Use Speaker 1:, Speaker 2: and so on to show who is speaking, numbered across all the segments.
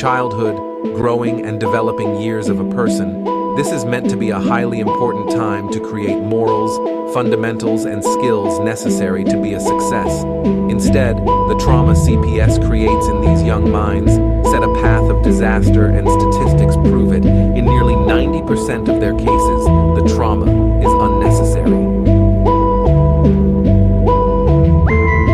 Speaker 1: childhood, growing and developing years of a person, this is meant to be a highly important time to create morals, fundamentals, and skills necessary to be a success. Instead, the trauma CPS creates in these young minds set a path of disaster, and statistics prove it. In nearly 90% of their cases, the trauma is unnecessary.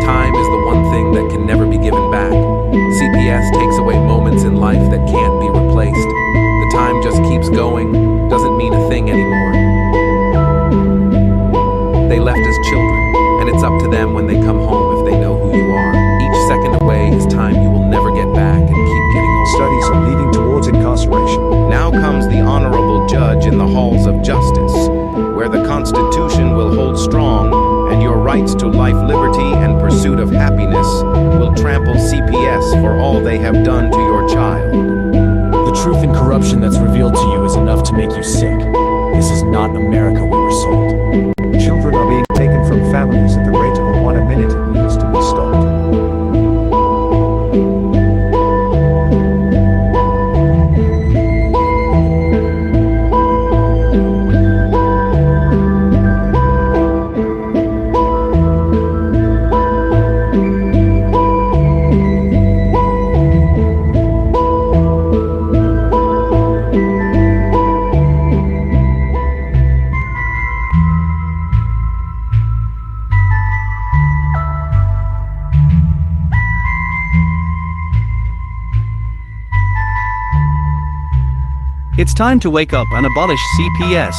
Speaker 1: Time is the one thing that can never be given back. CPS takes away moments in life that can't be replaced. The time just keeps going, doesn't mean a thing anymore. They left as children, and it's up to them when they come home if they know who you are. Each second away is time you will never get back, and keep getting older.
Speaker 2: Studies are leading towards incarceration.
Speaker 3: Now comes the honorable judge in the halls of justice, where the Constitution will hold strong, and your rights to life, liberty, and pursuit of happiness will trample CPS for all they have done to your child.
Speaker 4: The truth and corruption that's revealed to you is enough to make you sick. This is not America we were sold.
Speaker 2: Children are being taken from families at the rate of 1 a minute. It needs to be stopped.
Speaker 5: It's time to wake up and abolish CPS.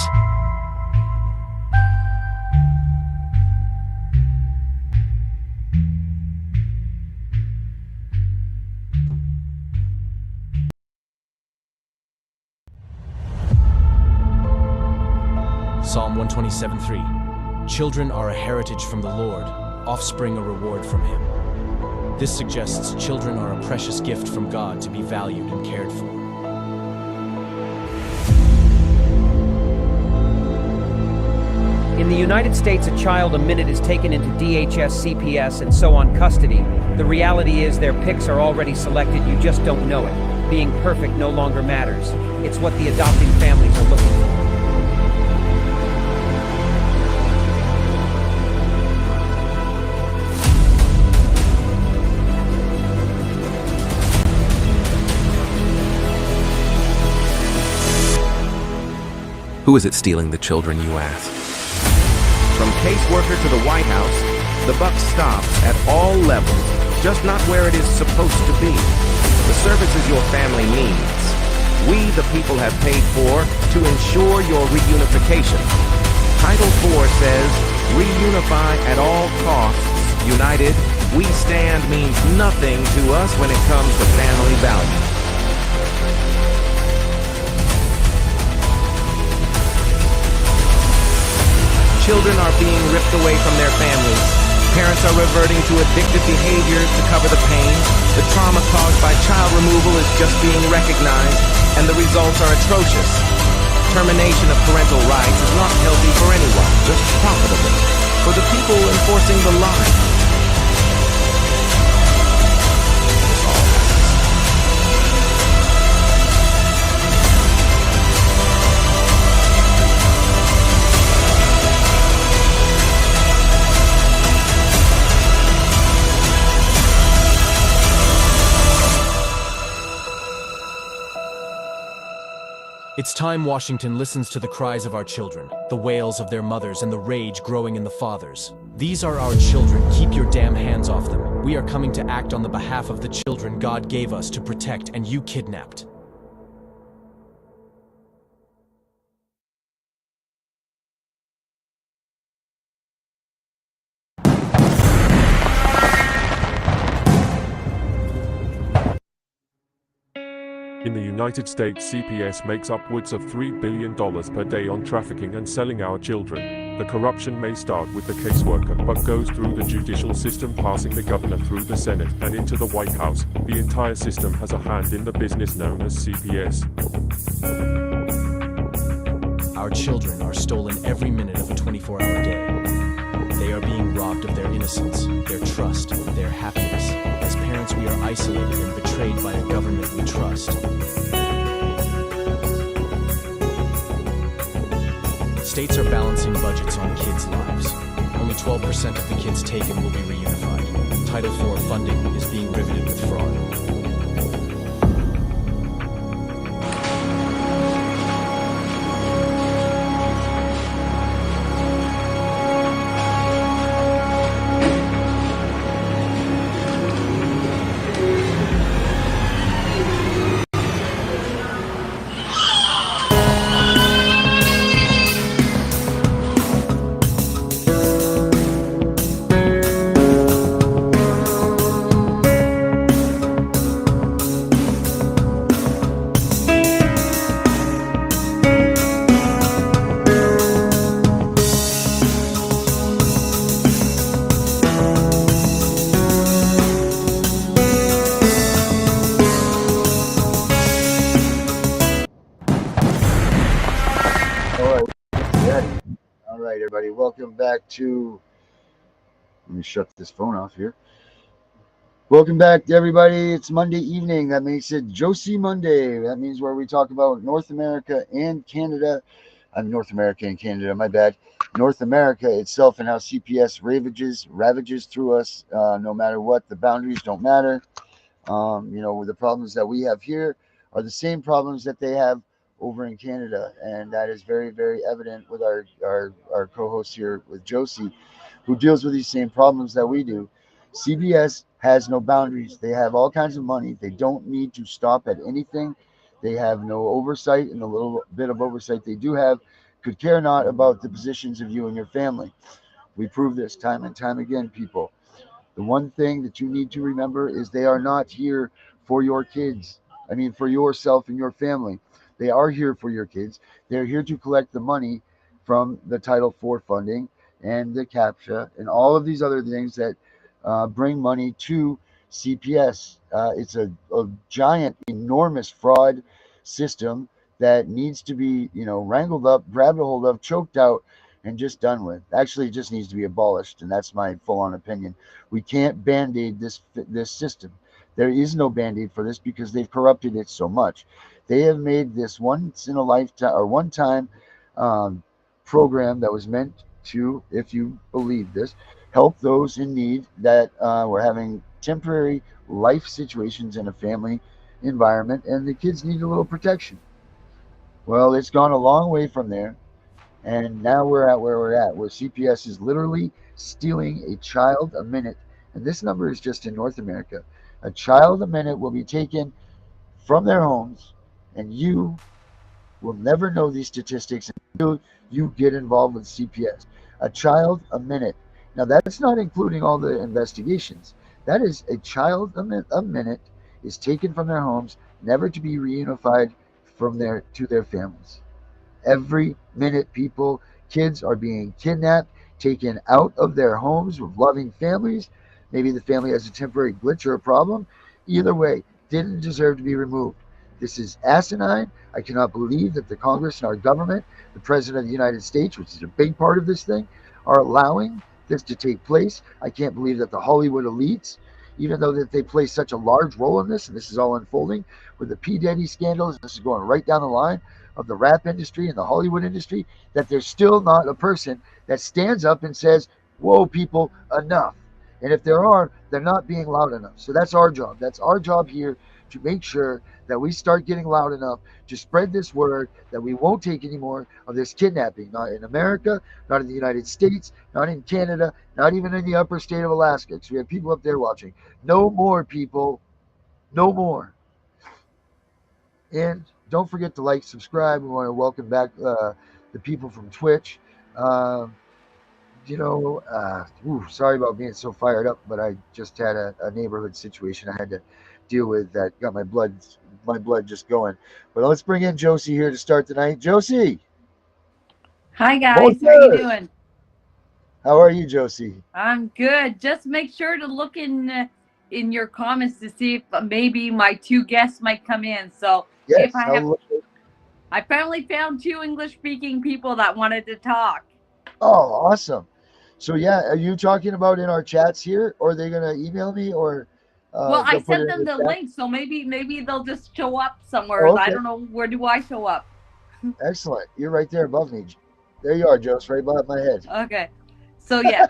Speaker 4: Psalm 127:3. Children are a heritage from the Lord, offspring a reward from Him. This suggests children are a precious gift from God to be valued and cared for.
Speaker 6: In the United States, a child a minute is taken into DHS, CPS, and so on custody. The reality is their picks are already selected, you just don't know it. Being perfect no longer matters. It's what the adopting families are looking for.
Speaker 1: Who is it stealing the children, you ask?
Speaker 3: From caseworker to the White House, the buck stops at all levels, just not where it is supposed to be. The services your family needs, we the people have paid for to ensure your reunification. Title IV says, reunify at all costs. United, we stand means nothing to us when it comes to family values. Children are being ripped away from their families. Parents are reverting to addictive behaviors to cover the pain. The trauma caused by child removal is just being recognized, and the results are atrocious. Termination of parental rights is not healthy for anyone, just profitable for the people enforcing the line.
Speaker 4: It's time Washington listens to the cries of our children, the wails of their mothers, and the rage growing in the fathers. These are our children. Keep your damn hands off them. We are coming to act on the behalf of the children God gave us to protect, and you kidnapped.
Speaker 7: In the United States, CPS makes upwards of $3 billion per day on trafficking and selling our children. The corruption may start with the caseworker, but goes through the judicial system, passing the governor through the Senate and into the White House. The entire system has a hand in the business known as CPS.
Speaker 4: Our children are stolen every minute of a 24-hour day. They are being robbed of their innocence, their trust, their happiness. As parents, we are isolated and betrayed by a government we trust. States are balancing budgets on kids' lives. Only 12% of the kids taken will be reunified. Title IV funding is being riveted with fraud.
Speaker 8: All right, everybody, welcome back to. Let me shut this phone off here. Welcome back to everybody. It's Monday evening. That makes it Josie Monday. That means where we talk about North America and Canada. North America and Canada, my bad. North America itself and how CPS ravages through us no matter what. The boundaries don't matter. The problems that we have here are the same problems that they have over in Canada. And that is very, very evident with our co-host here with Josie, who deals with these same problems that we do. CBS has no boundaries. They have all kinds of money. They don't need to stop at anything. They have no oversight, and the little bit of oversight they do have could care not about the positions of you and your family. We prove this time and time again, people. The one thing that you need to remember is they are not here for your kids. I mean, for yourself and your family. They are here for your kids. They're here to collect the money from the Title IV funding and the CAPTCHA and all of these other things that bring money to CPS. It's a giant, enormous fraud system that needs to be, wrangled up, grabbed a hold of, choked out, and just done with. Actually, it just needs to be abolished, and that's my full-on opinion. We can't band-aid this system. There is no band-aid for this because they've corrupted it so much. They have made this once in a lifetime or one-time program that was meant to, if you believe this, help those in need that were having temporary life situations in a family environment, and the kids need a little protection. Well, it's gone a long way from there. And now we're at where we're at, where CPS is literally stealing a child a minute. And this number is just in North America. A child a minute will be taken from their homes, and you will never know these statistics until you get involved with CPS. A child a minute. Now, that's not including all the investigations. That is a child a minute is taken from their homes, never to be reunified to their families. Every minute, kids are being kidnapped, taken out of their homes with loving families. Maybe the family has a temporary glitch or a problem. Either way, didn't deserve to be removed. This is asinine. I cannot believe that the Congress and our government, the President of the United States, which is a big part of this thing, are allowing this to take place. I can't believe that the Hollywood elites, even though that they play such a large role in this, and this is all unfolding with the P. Diddy scandals, this is going right down the line of the rap industry and the Hollywood industry, that there's still not a person that stands up and says, whoa, people, enough. And if there are, they're not being loud enough. So that's our job. That's our job here, to make sure that we start getting loud enough to spread this word that we won't take any more of this kidnapping, not in America, not in the United States, not in Canada, not even in the upper state of Alaska, because we have people up there watching. No more, people. No more. And don't forget to like, subscribe. We want to welcome back the people from Twitch. Sorry about being so fired up, but I just had a neighborhood situation I had to deal with that got my blood just going. But let's bring in Josie here to start tonight. Josie.
Speaker 9: Hi guys, how are you doing?
Speaker 8: How are you, Josie?
Speaker 9: I'm good. Just make sure to look in your comments to see if maybe my two guests might come in. So
Speaker 8: yes,
Speaker 9: if I finally found two English-speaking people that wanted to talk.
Speaker 8: Oh, awesome. So yeah, are you talking about in our chats here, or are they gonna email me, or
Speaker 9: Well, I
Speaker 8: they'll put
Speaker 9: sent
Speaker 8: it in
Speaker 9: them the
Speaker 8: chat.
Speaker 9: link, so maybe they'll just show up somewhere.
Speaker 8: Oh,
Speaker 9: I
Speaker 8: okay.
Speaker 9: don't know, where do I show up?
Speaker 8: Excellent. You're right there above me. There you are, Joe. It's right above my head.
Speaker 9: Okay. So yeah.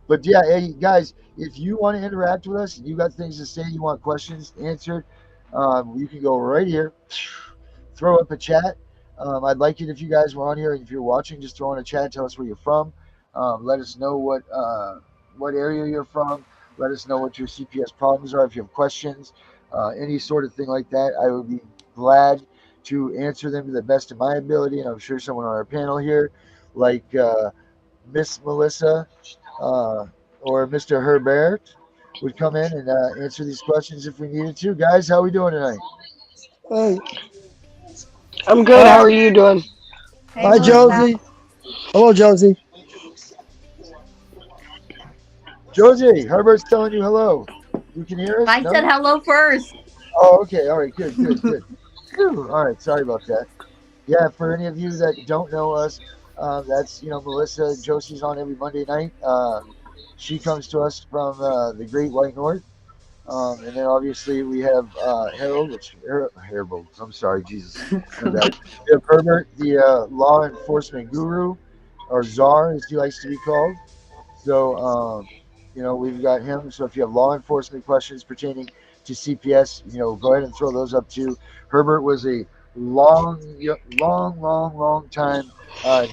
Speaker 8: But yeah, hey guys, if you want to interact with us, you got things to say, you want questions answered, you can go right here, throw up a chat. I'd like it if you guys were on here, and if you're watching, just throw in a chat. Tell us where you're from. Let us know what area you're from. Let us know what your CPS problems are. If you have questions, any sort of thing like that, I would be glad to answer them to the best of my ability. And I'm sure someone on our panel here, like Miss Melissa or Mr. Herbert, would come in and answer these questions if we needed to. Guys, how are we doing tonight?
Speaker 10: Hey, I'm good. How are you doing?
Speaker 9: Hey,
Speaker 10: Hi,
Speaker 9: Melissa.
Speaker 10: Josie. Hello, Josie.
Speaker 8: Josie, Herbert's telling you hello. You can hear us?
Speaker 9: I
Speaker 8: No?
Speaker 9: said hello first.
Speaker 8: Oh, okay. All right. Good. Whew. All right. Sorry about that. Yeah, for any of you that don't know us, that's Melissa. Josie's on every Monday night. She comes to us from the Great White North, and then obviously we have Harold. Harold. I'm sorry, Jesus. My bad. We have Herbert, the law enforcement guru, or czar, as he likes to be called. So we've got him. So if you have law enforcement questions pertaining to CPS, go ahead and throw those up too. Herbert was a long time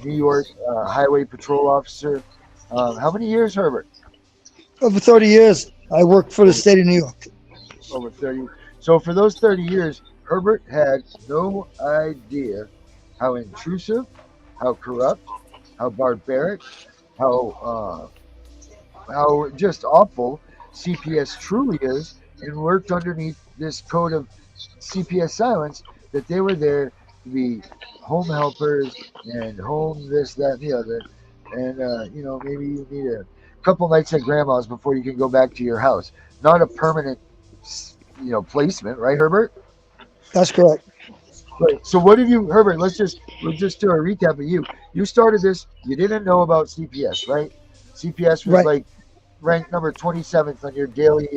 Speaker 8: New York highway patrol officer. How many years, Herbert?
Speaker 10: Over 30 years, I worked for the state of New York.
Speaker 8: Over 30. So for those 30 years, Herbert had no idea how intrusive, how corrupt, how barbaric, how just awful CPS truly is, and worked underneath this code of CPS silence, that they were there to be home helpers and home this, that, and the other. And, maybe you need a couple nights at grandma's before you can go back to your house. Not a permanent, placement, right, Herbert?
Speaker 10: That's correct.
Speaker 8: Right. So what have you, Herbert, we'll just do a recap of you. You started this, you didn't know about CPS, right? CPS was
Speaker 10: Right.
Speaker 8: like ranked number 27th on your daily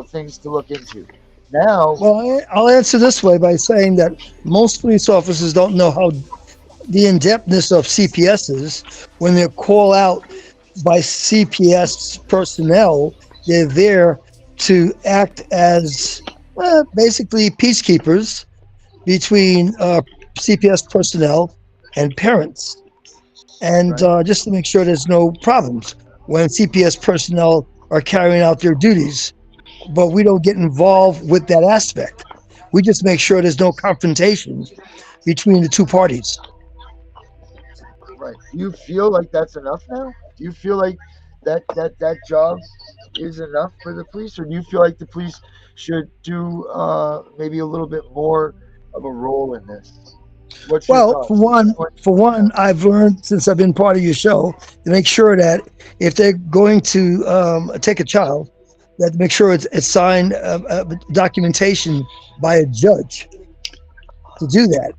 Speaker 8: things to look into. Now,
Speaker 10: Well, I'll answer this way by saying that most police officers don't know how the in-depthness of CPS is. When they're called out by CPS personnel, they're there to act as basically peacekeepers between CPS personnel and parents. And just to make sure there's no problems when CPS personnel are carrying out their duties. But we don't get involved with that aspect. We just make sure there's no confrontation between the two parties.
Speaker 8: right. Do you feel like that's enough now? Do you feel like that job is enough for the police, or do you feel like the police should do maybe a little bit more of a role in this? What's your
Speaker 10: Well,
Speaker 8: thoughts?
Speaker 10: for one, I've learned since I've been part of your show to make sure that if they're going to take a child, that to make sure it's signed documentation by a judge to do that,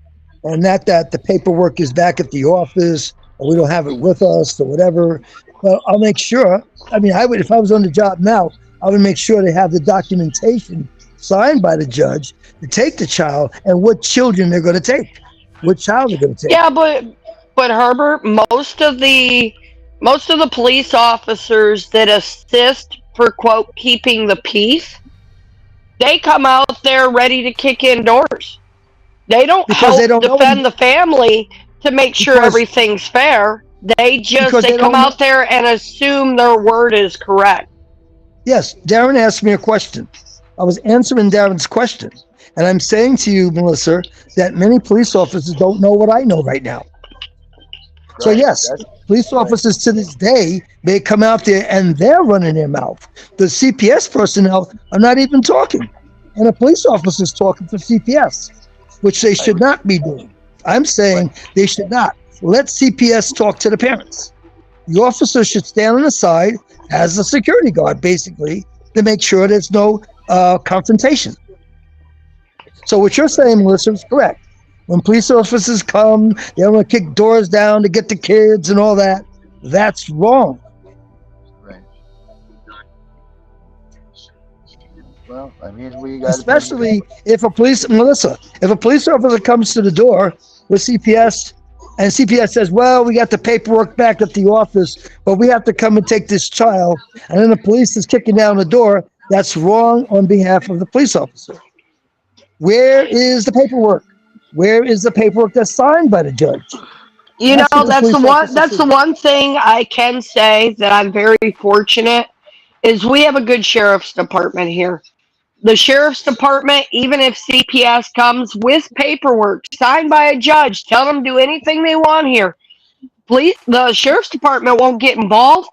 Speaker 10: and not that the paperwork is back at the office or we don't have it with us or whatever. Well, I'll make sure. I mean, I would, if I was on the job now, I would make sure they have the documentation signed by the judge to take the child and what children they're going to take, what child they're going to take.
Speaker 11: Yeah, but Herbert, most of the police officers that assist for quote keeping the peace, they come out there ready to kick in doors. They don't
Speaker 10: Because they don't
Speaker 11: defend
Speaker 10: know,
Speaker 11: the family to make sure
Speaker 10: because
Speaker 11: everything's fair. They
Speaker 10: because they
Speaker 11: come
Speaker 10: don't know.
Speaker 11: out there and assume their word is correct.
Speaker 10: Yes, Darren asked me a question. I was answering Darren's question, and I'm saying to you, Melissa, that many police officers don't know what I know right now. So
Speaker 8: Right.
Speaker 10: yes,
Speaker 8: That's
Speaker 10: police
Speaker 8: right.
Speaker 10: officers to this day may come out there and they're running their mouth. The CPS personnel are not even talking, and a police officer's talking for CPS, which they should not be doing. I'm saying they should not. Let CPS talk to the parents. The officer should stand on the side as a security guard, basically, to make sure there's no confrontation. So what you're saying, Melissa, is correct. When police officers come, they want to kick doors down to get the kids and all that. That's wrong.
Speaker 8: Right. Well, I mean, we got
Speaker 10: Especially if a police officer comes to the door with CPS, and CPS says, "Well, we got the paperwork back at the office, but we have to come and take this child," and then the police is kicking down the door. That's wrong on behalf of the police officer. Where is the paperwork? Where is the paperwork that's signed by the judge?
Speaker 11: You
Speaker 10: That's
Speaker 11: know,
Speaker 10: what the police officer
Speaker 11: that's the
Speaker 10: should do.
Speaker 11: one thing I can say that I'm very fortunate is we have a good sheriff's department here. The sheriff's department, even if CPS comes with paperwork signed by a judge, tell them to do anything they want here. The sheriff's department won't get involved.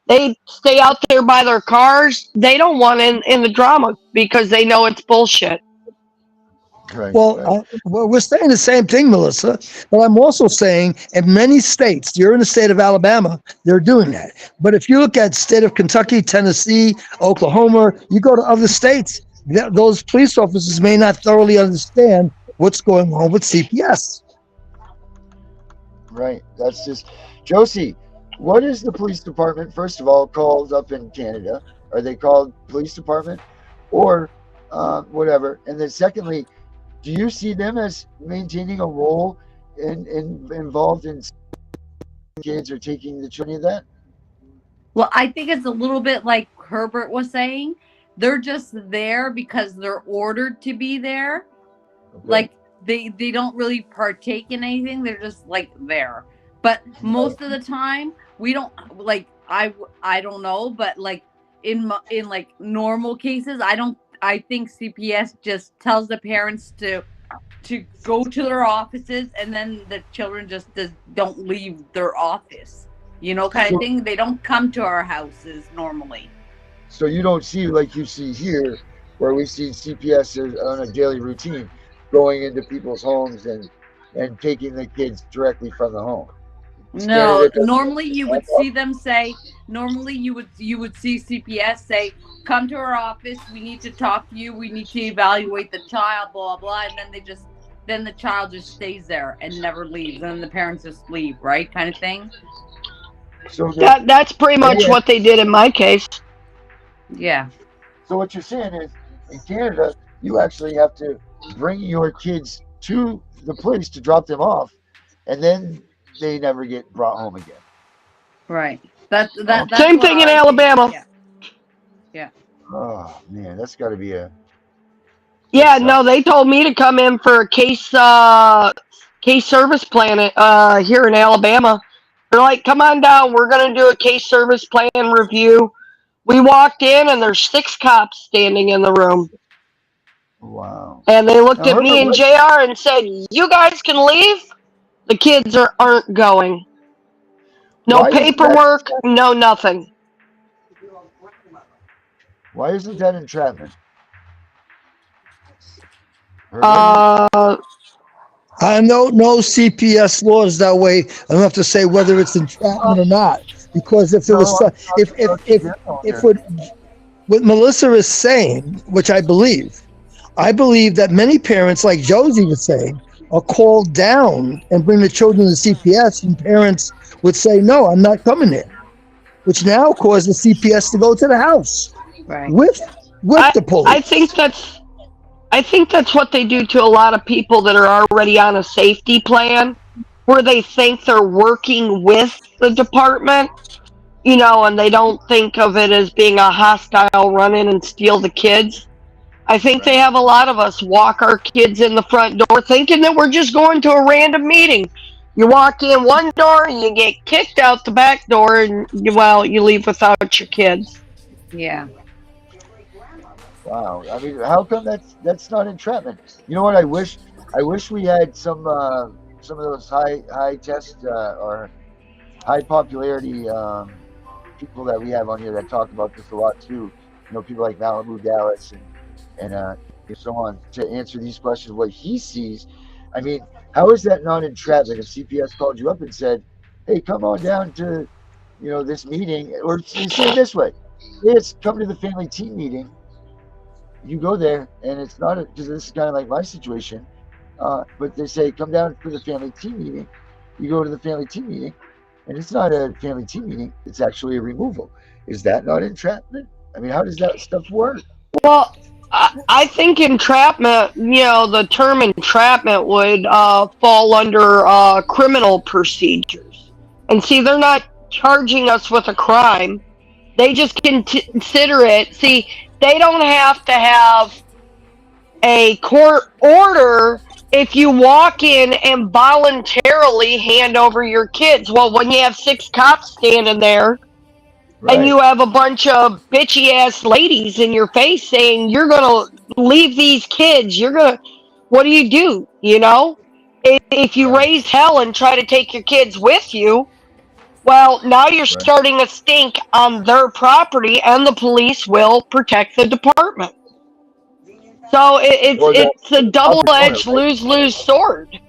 Speaker 11: They stay out there by their cars. They don't want in the drama because they know it's bullshit.
Speaker 8: Right,
Speaker 10: Well,
Speaker 8: right.
Speaker 10: we're saying the same thing, Melissa, but I'm also saying in many states, you're in the state of Alabama, they're doing that. But if you look at state of Kentucky, Tennessee, Oklahoma, you go to other states, those police officers may not thoroughly understand what's going on with CPS.
Speaker 8: Right. That's just Josie. What is the police department, first of all, called up in Canada? Are they called police department or whatever? And then secondly, do you see them as maintaining a role in involved in kids or taking the children of that?
Speaker 9: Well, I think it's a little bit like Herbert was saying. They're just there because they're ordered to be there.
Speaker 8: Okay.
Speaker 9: Like they don't really partake in anything. They're just like there. But most of the time, we don't like. I don't know, but like in like normal cases, I think CPS just tells the parents to go to their offices, and then the children just don't leave their office. You know, kind of thing. They don't come to our houses normally.
Speaker 8: So you don't see like you see here, where we see CPS on a daily routine, going into people's homes and taking the kids directly from the home.
Speaker 9: No, normally you would see them say. Normally you would see CPS say, "Come to our office. We need to talk to you. We need to evaluate the child." Blah blah. And then the child just stays there and never leaves, and the parents just leave, right? Kind of thing.
Speaker 8: So
Speaker 11: That's pretty much what they did in my case.
Speaker 9: Yeah.
Speaker 8: So what you're saying is, in Canada, you actually have to bring your kids to the place to drop them off, and then they never get brought home again.
Speaker 9: Right. That's
Speaker 11: Same
Speaker 9: what
Speaker 11: thing in
Speaker 9: I
Speaker 11: Alabama.
Speaker 9: think. Yeah.
Speaker 8: Oh man, that's got to be a.
Speaker 11: Yeah, no, they told me to come in for a case service plan here in Alabama. They're like, "Come on down. We're gonna do a case service plan review." We walked in and there's 6 cops standing in the room.
Speaker 8: Wow.
Speaker 11: And they looked
Speaker 8: Now,
Speaker 11: at me and JR and said, "You guys can leave. The kids aren't going. No paperwork, no nothing."
Speaker 8: Why isn't that entrapment?
Speaker 10: I know no CPS law is that way. I don't have to say whether it's entrapment or not, because if it was, if what Melissa is saying, which I believe that many parents, like Josie was saying, are called down and bring the children to CPS, and parents would say, "No, I'm not coming there," which now causes the CPS to go to the house with the police.
Speaker 11: I think that's what they do to a lot of people that are already on a safety plan, where they think they're working with the department, you know, and they don't think of it as being a hostile run in and steal the kids. I think they have a lot of us walk our kids in the front door thinking that we're just going to a random meeting. You walk in one door and you get kicked out the back door, and you leave without your kids.
Speaker 9: Yeah.
Speaker 8: Wow. I mean, how come that's not entrapment? You know what? I wish we had some of those high test or high popularity people that we have on here that talk about this a lot too. You know, people like Malibu Dallas and so on, to answer these questions. What he sees. I mean, how is that not entrapment? If CPS called you up and said, "Hey, come on down to, this meeting," or say it this way, "It's come to the family team meeting." You go there, and it's not because this is kind of like my situation. But they say, "Come down for the family team meeting." You go to the family team meeting, and it's not a family team meeting. It's actually a removal. Is that not entrapment? I mean, how does that stuff work?
Speaker 11: Well, I think entrapment, the term entrapment would fall under criminal procedures. And see, they're not charging us with a crime. They just consider it. See, they don't have to have a court order if you walk in and voluntarily hand over your kids. Well, when you have 6 cops standing there, and you have a bunch of bitchy ass ladies in your face saying you're gonna leave these kids, what do you do? If you raise hell and try to take your kids with you, well, now you're starting a stink on their property, and the police will protect the department. So it's a double-edged lose-lose sword.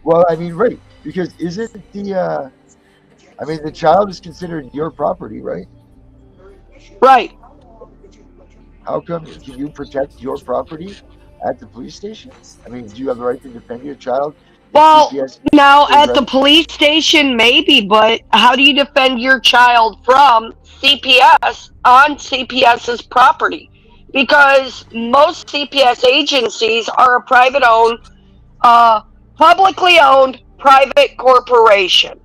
Speaker 8: Well, I mean, right, because isn't the the child is considered your property, right?
Speaker 11: Right.
Speaker 8: How come can you protect your property at the police station? I mean, do you have the right to defend your child?
Speaker 11: Well, now at the police station, maybe, but how do you defend your child from CPS on CPS's property? Because most CPS agencies are a publicly owned private corporation.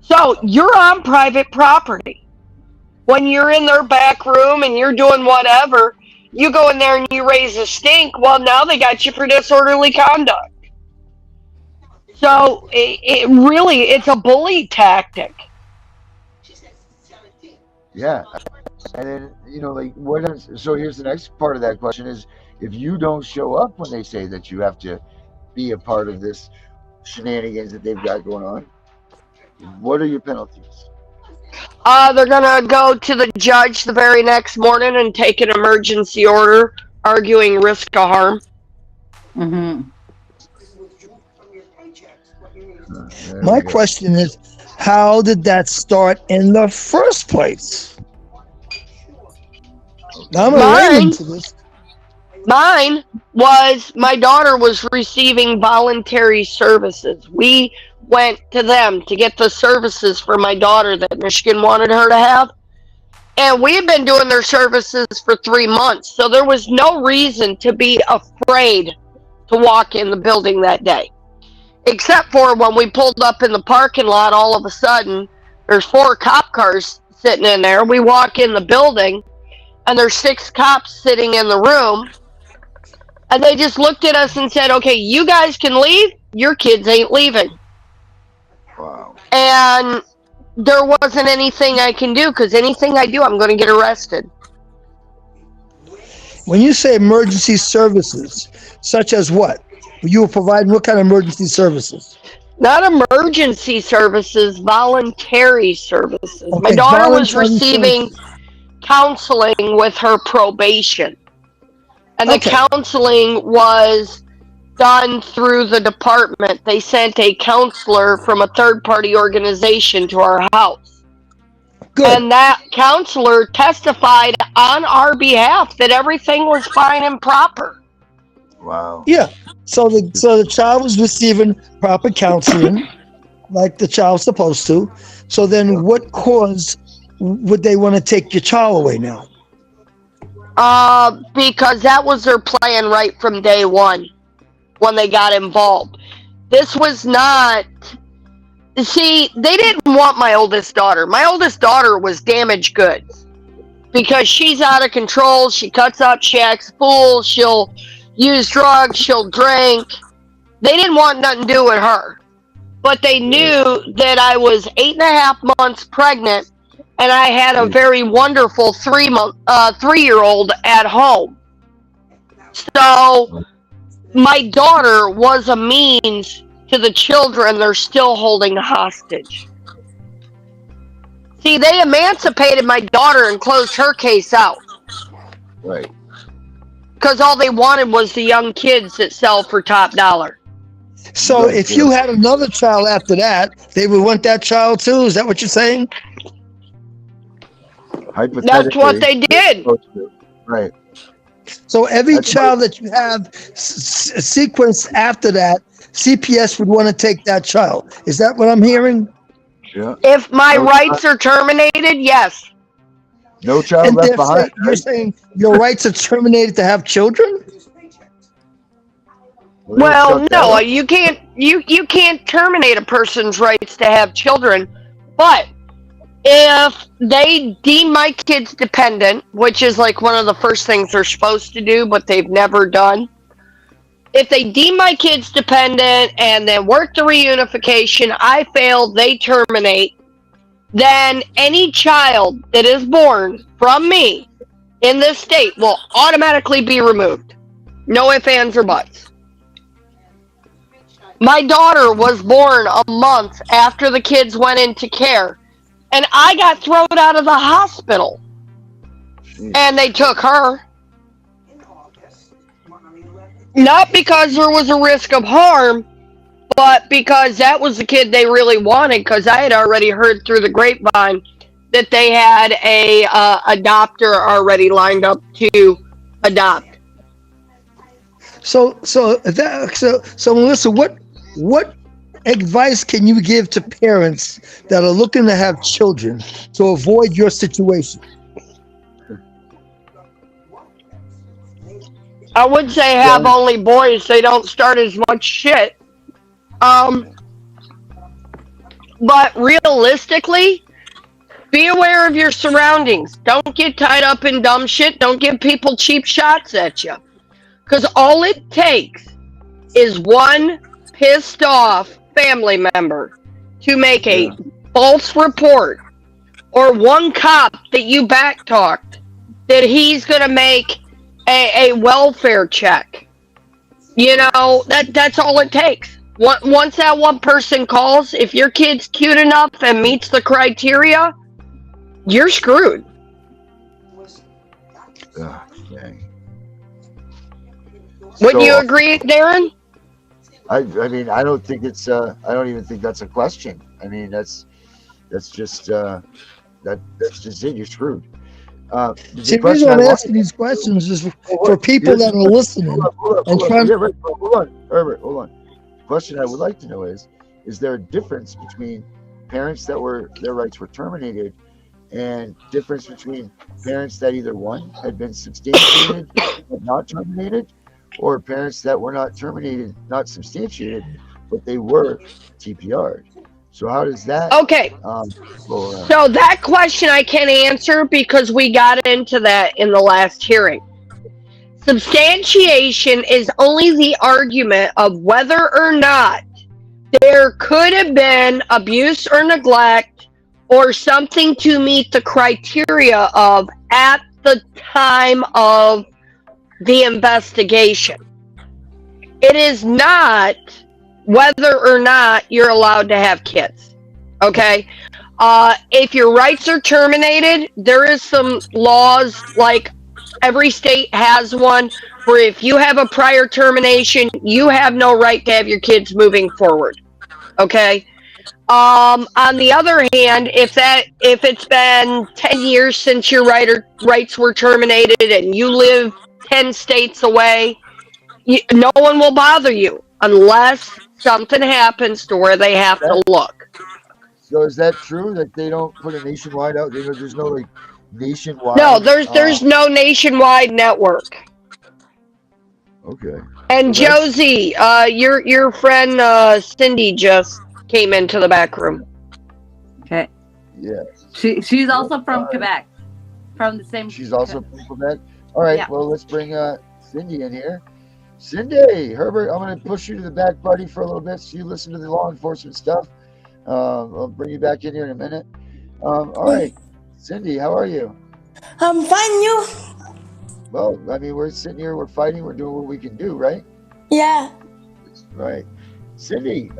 Speaker 11: So you're on private property. When you're in their back room and you're doing whatever, you go in there and you raise a stink, well, now they got you for disorderly conduct. So it's a bully tactic.
Speaker 8: Yeah. And then, so here's the next part of that question is, if you don't show up when they say that you have to be a part of this shenanigans that they've got going on, what are your penalties?
Speaker 11: They're going to go to the judge the very next morning and take an emergency order arguing risk of harm.
Speaker 9: Mm-hmm.
Speaker 10: My question is, how did that start in the first place? Now, I'm a layman to this.
Speaker 11: Mine was my daughter was receiving voluntary services. We went to them to get the services for my daughter that Michigan wanted her to have. And we had been doing their services for 3 months. So there was no reason to be afraid to walk in the building that day. Except for when we pulled up in the parking lot, all of a sudden, there's 4 cop cars sitting in there. We walk in the building, and there's 6 cops sitting in the room. And they just looked at us and said, okay, you guys can leave. Your kids ain't leaving.
Speaker 8: Wow.
Speaker 11: And there wasn't anything I can do, because anything I do, I'm going to get arrested.
Speaker 10: When you say emergency services, such as what? You were providing what kind of emergency services?
Speaker 11: Not emergency services, voluntary services.
Speaker 10: Okay,
Speaker 11: my daughter was receiving counseling with her probation. And the counseling was done through the department. They sent a counselor from a third-party organization to our house. Good. And that counselor testified on our behalf that everything was fine and proper.
Speaker 8: Wow.
Speaker 10: Yeah. So the child was receiving proper counseling, like the child's supposed to. So then what cause would they want to take your child away now?
Speaker 11: Because that was their plan right from day one when they got involved. This was not... See, they didn't want my oldest daughter. My oldest daughter was damaged goods because she's out of control. She cuts up, she acts fool, she'll use drugs, she'll drink. They didn't want nothing to do with her. But they knew that I was 8.5 months pregnant and I had a very wonderful 3-year-old at home. So my daughter was a means to the children they're still holding hostage. See, they emancipated my daughter and closed her case out.
Speaker 8: Right.
Speaker 11: Because all they wanted was the young kids that sell for top dollar.
Speaker 10: So if you had another child after that, they would want that child too? Is that what you're saying?
Speaker 11: That's what they did.
Speaker 8: Right.
Speaker 10: So every child that you have sequenced after that, CPS would want to take that child. Is that what I'm hearing?
Speaker 8: Yeah.
Speaker 11: If my rights are terminated, yes.
Speaker 8: No child
Speaker 10: And
Speaker 8: left
Speaker 10: they're
Speaker 8: behind.
Speaker 10: saying, you're saying your rights are terminated to have children?
Speaker 8: Well, they don't
Speaker 11: Well,
Speaker 8: shut that
Speaker 11: no,
Speaker 8: up.
Speaker 11: you can't terminate a person's rights to have children, but if they deem my kids dependent, which is like one of the first things they're supposed to do, but they've never done. If they deem my kids dependent and then work the reunification, I fail, they terminate, then any child that is born from me in this state will automatically be removed. No ifs, ands, or buts. My daughter was born a month after the kids went into care, and I got thrown out of the hospital. And they took her. Not because there was a risk of harm, but because that was the kid they really wanted, because I had already heard through the grapevine that they had a adopter already lined up to adopt.
Speaker 10: So Melissa, what advice can you give to parents that are looking to have children to avoid your situation?
Speaker 11: I would say have only boys. They don't start as much shit. But realistically, be aware of your surroundings. Don't get tied up in dumb shit. Don't give people cheap shots at you. Because all it takes is one pissed off family member to make a false report, or one cop that you backtalked that he's going to make a welfare check. You know, that's all it takes. Once that one person calls, if your kid's cute enough and meets the criteria, you're screwed.
Speaker 8: Dang.
Speaker 11: Would you agree, Darren?
Speaker 8: I mean, I don't think it's I don't even think that's a question. I mean, that's just that's just it. You're screwed.
Speaker 10: See, the reason I'm asking these questions is for people that are listening and trying.
Speaker 8: Hold on, Herbert. Hold on. The question I would like to know is there a difference between parents that their rights were terminated, and difference between parents that either one had been substantiated but not terminated, or parents that were not terminated, not substantiated, but they were TPR'd? So how does that?
Speaker 11: Okay. So that question I can answer because we got into that in the last hearing. Substantiation is only the argument of whether or not there could have been abuse or neglect or something to meet the criteria of at the time of the investigation. It is not whether or not you're allowed to have kids. Okay? If your rights are terminated, there is some laws, like every state has one, where if you have a prior termination, you have no right to have your kids moving forward. Okay? On the other hand, if it's been 10 years since your rights were terminated and you live 10 states away, no one will bother you unless something happens to where they have to look.
Speaker 8: So is that true that they don't put a nationwide out? There's no like nationwide.
Speaker 11: No, there's no nationwide network.
Speaker 8: Okay.
Speaker 11: And
Speaker 8: So
Speaker 11: Josie, your friend Cindy just came into the back room.
Speaker 9: Okay.
Speaker 8: Yeah.
Speaker 9: She's also from Quebec, from the same.
Speaker 8: She's also from Quebec. All right.
Speaker 9: Yeah.
Speaker 8: Well, let's bring Cindy in here. Cindy, Herbert, I'm going to push you to the back, buddy, for a little bit so you listen to the law enforcement stuff. I'll bring you back in here in a minute. All right. Cindy, how are you?
Speaker 12: I'm fine, you?
Speaker 8: Well, I mean, we're sitting here, we're fighting, we're doing what we can do, right?
Speaker 12: Yeah.
Speaker 8: Right. Cindy,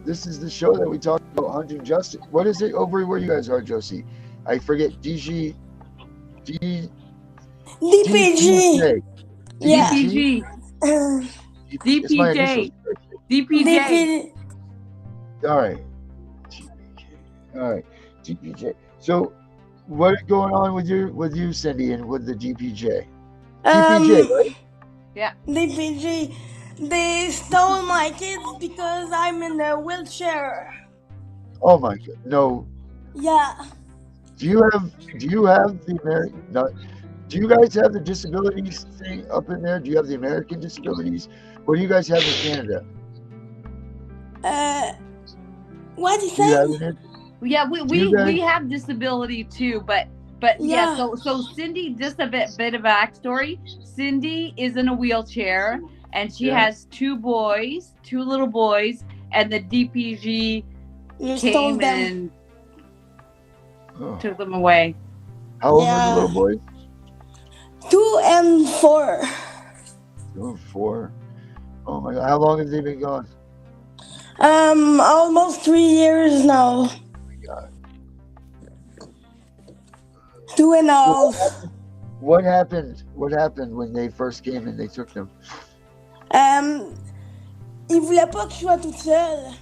Speaker 8: this is the show that we talk about hunting justice. What is it over where you guys are, Josie? I forget.
Speaker 12: DPG.
Speaker 9: Yeah. DPG. DPJ. DPJ.
Speaker 8: All right. All right. DPJ. So, what is going on with you, Cindy, and with the DPJ? DPJ, right?
Speaker 9: Yeah.
Speaker 12: DPG. They stole my kids because I'm in a wheelchair.
Speaker 8: Oh my God! No.
Speaker 12: Yeah.
Speaker 8: Do you have the American? No, do you guys have the disabilities thing up in there? Do you have the American disabilities? What do you guys have in Canada?
Speaker 12: What you
Speaker 8: Do you have
Speaker 12: say?
Speaker 8: it?
Speaker 9: Yeah,
Speaker 8: Do you guys?
Speaker 9: we have disability too, but yeah.
Speaker 12: Yeah.
Speaker 9: So Cindy, just a bit of backstory. Cindy is in a wheelchair, and she
Speaker 8: Yeah.
Speaker 9: has two little boys, and the DPG
Speaker 12: You stole
Speaker 9: came
Speaker 12: them.
Speaker 9: and
Speaker 8: Oh.
Speaker 9: took them away.
Speaker 8: How old were the
Speaker 12: Yeah.
Speaker 8: little boys?
Speaker 12: 2 and 4.
Speaker 8: 2 and 4. Oh my God! How long have they been gone?
Speaker 12: Almost 3 years now.
Speaker 8: Oh my God.
Speaker 12: 2 and a
Speaker 8: So
Speaker 12: half.
Speaker 8: what happened? What happened when they first came and they took them?
Speaker 12: Ils voulaient pas que je sois toute seule.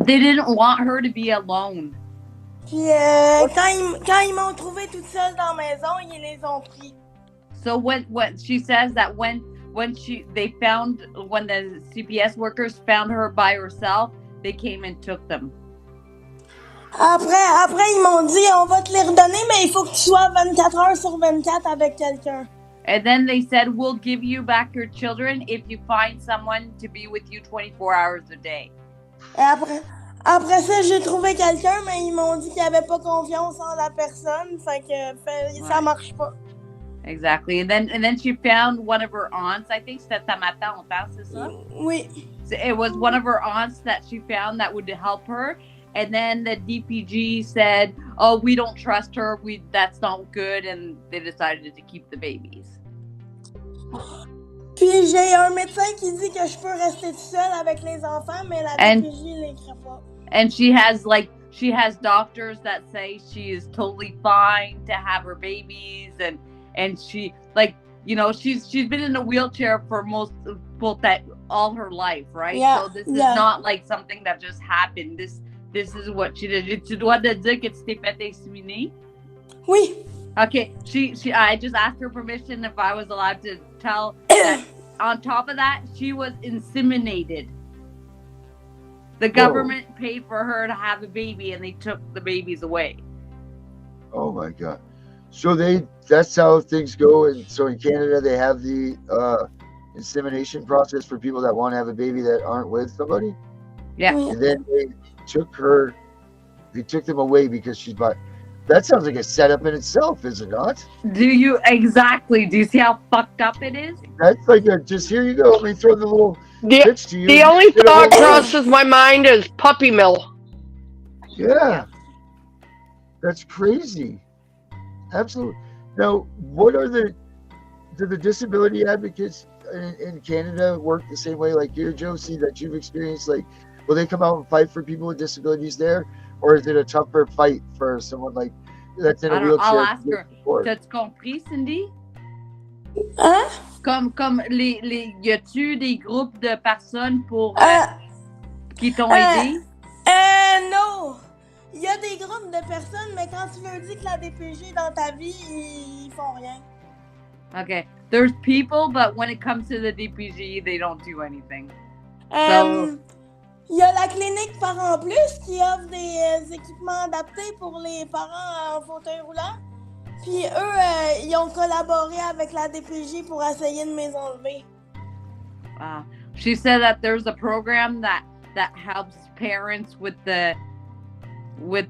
Speaker 9: They didn't want her to be alone.
Speaker 12: Puis quand ils m'ont trouvée toute seule dans la maison, ils les ont pris.
Speaker 9: So when she says that when the CPS workers found her by herself, they came and took them.
Speaker 12: Après ils m'ont dit on va te les redonner, mais il faut que tu sois 24 heures sur 24 avec quelqu'un.
Speaker 9: And then they said, we'll give you back your children if you find someone to be with you 24 hours a day.
Speaker 12: Et après ça, j'ai trouvé quelqu'un, mais ils m'ont dit qu'ils n'avaient pas confiance en la personne, fait que ça marche pas.
Speaker 9: Exactly. And then she found one of her aunts. I think c'était ta tante, c'est ça?
Speaker 12: Oui.
Speaker 9: So it was one of her aunts that she found that would help her. And then the DPG said, "Oh, we don't trust her. That's not good." And they decided to keep the babies.
Speaker 12: Puis j'ai un médecin qui dit que je peux rester toute seule avec les enfants, mais la DPJ les crée pas.
Speaker 9: And she has doctors that say she is totally fine to have her babies, and she she's been in a wheelchair for all her life, right?
Speaker 12: Yeah,
Speaker 9: So this is not like something that just happened. This is what she did. Tu dois te dire que tu t'es fait inséminer?
Speaker 12: Oui.
Speaker 9: Okay, I just asked her permission if I was allowed to tell that. On top of that, she was inseminated. The government paid for her to have a baby, and they took the babies away.
Speaker 8: Oh my God! So that's how things go. And so in Canada, they have the insemination process for people that want to have a baby that aren't with somebody.
Speaker 9: Yeah.
Speaker 8: And then they took them away because she's bought. That sounds like a setup in itself, is it not?
Speaker 9: Do you see how fucked up it is?
Speaker 8: That's like just here you go. Let me throw the little pitch to you.
Speaker 11: The only thought crosses my mind is puppy mill.
Speaker 8: Yeah. That's crazy. Absolutely. Now, do the disability advocates in Canada work the same way like you, Josie, that you've experienced? Like, will they come out and fight for people with disabilities there? Or is it a tougher fight for someone like that's in a wheelchair?
Speaker 9: I'll ask her. T'as-tu compris, Cindy?
Speaker 12: Hein?
Speaker 9: Comme y a-tu des groupes de personnes qui t'ont aidé?
Speaker 12: Non. Il y a des groupes de personnes, mais quand tu leur dis que la DPG est dans ta vie, ils font rien.
Speaker 9: Okay. There's people, but when it comes to the DPG, they don't do anything.
Speaker 12: Il y a la clinique Parents Plus qui offre des équipements adaptés pour les parents en fauteuil roulant. Puis eux, ils ont collaboré avec la DPJ pour essayer de me les enlever.
Speaker 9: She said that there's a program that helps parents with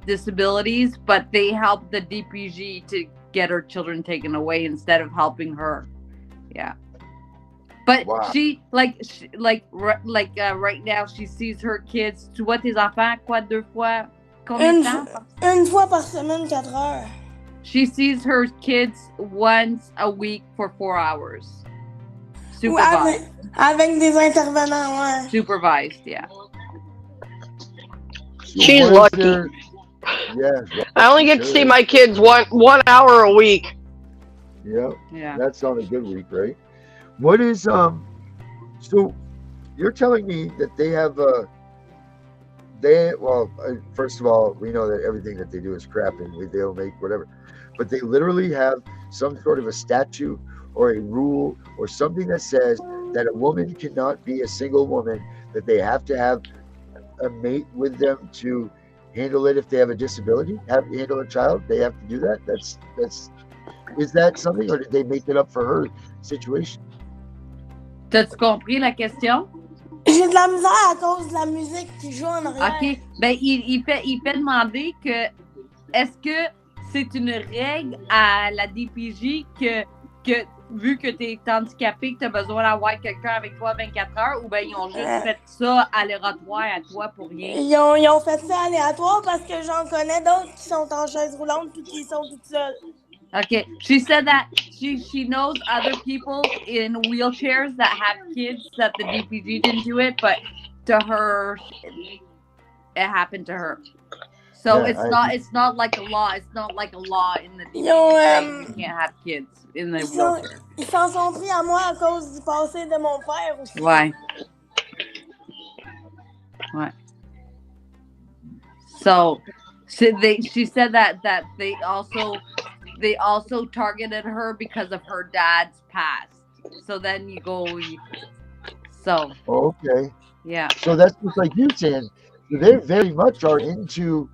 Speaker 9: disabilities, but they help the DPG to get her children taken away instead of helping her. Yeah. But she right now she sees her kids. Tu vois tes enfants quoi 2 fois? Combien de temps?
Speaker 12: Une fois par semaine, 4 heures.
Speaker 9: She sees her kids once a week for 4 hours. Supervised.
Speaker 12: Avec des intervenants, ouais.
Speaker 9: Supervised, yeah.
Speaker 11: She's lucky.
Speaker 8: Yeah.
Speaker 11: I only get to see my kids 1 hour a week.
Speaker 8: Yep.
Speaker 9: Yeah.
Speaker 8: That's on a good week, right? What is so you're telling me that they have first of all, we know that everything that they do is crap and they'll make whatever, but they literally have some sort of a statute or a rule or something that says that a woman cannot be a single woman, that they have to have a mate with them to handle it if they have a disability, handle a child, they have to do that. Is that something, or did they make it up for her situation?
Speaker 9: T'as-tu compris la question?
Speaker 12: J'ai de la misère à cause de la musique qui joue en arrière.
Speaker 9: OK. Ben, il fait demander que est-ce que c'est une règle à la DPJ que vu que tu es handicapé, que tu as besoin d'avoir quelqu'un avec toi 24 heures, ou ben ils ont juste fait ça aléatoire à toi pour rien?
Speaker 12: Ils ont fait ça aléatoire parce que j'en connais d'autres qui sont en chaise roulante puis qui sont toutes seules.
Speaker 9: Okay, she said that she knows other people in wheelchairs that have kids that the DPG didn't do it, but to her, it happened to her. So
Speaker 8: Yeah,
Speaker 9: it's not like a law. It's not like a law in the DPG. You can't have kids in the wheelchair.
Speaker 12: Ils s'en sont pris à moi à cause du passé de mon père aussi.
Speaker 9: Why? What? So she said that they also targeted her because of her dad's past. So then you go, so.
Speaker 8: Okay.
Speaker 9: Yeah.
Speaker 8: So that's just like you saying. They very much are into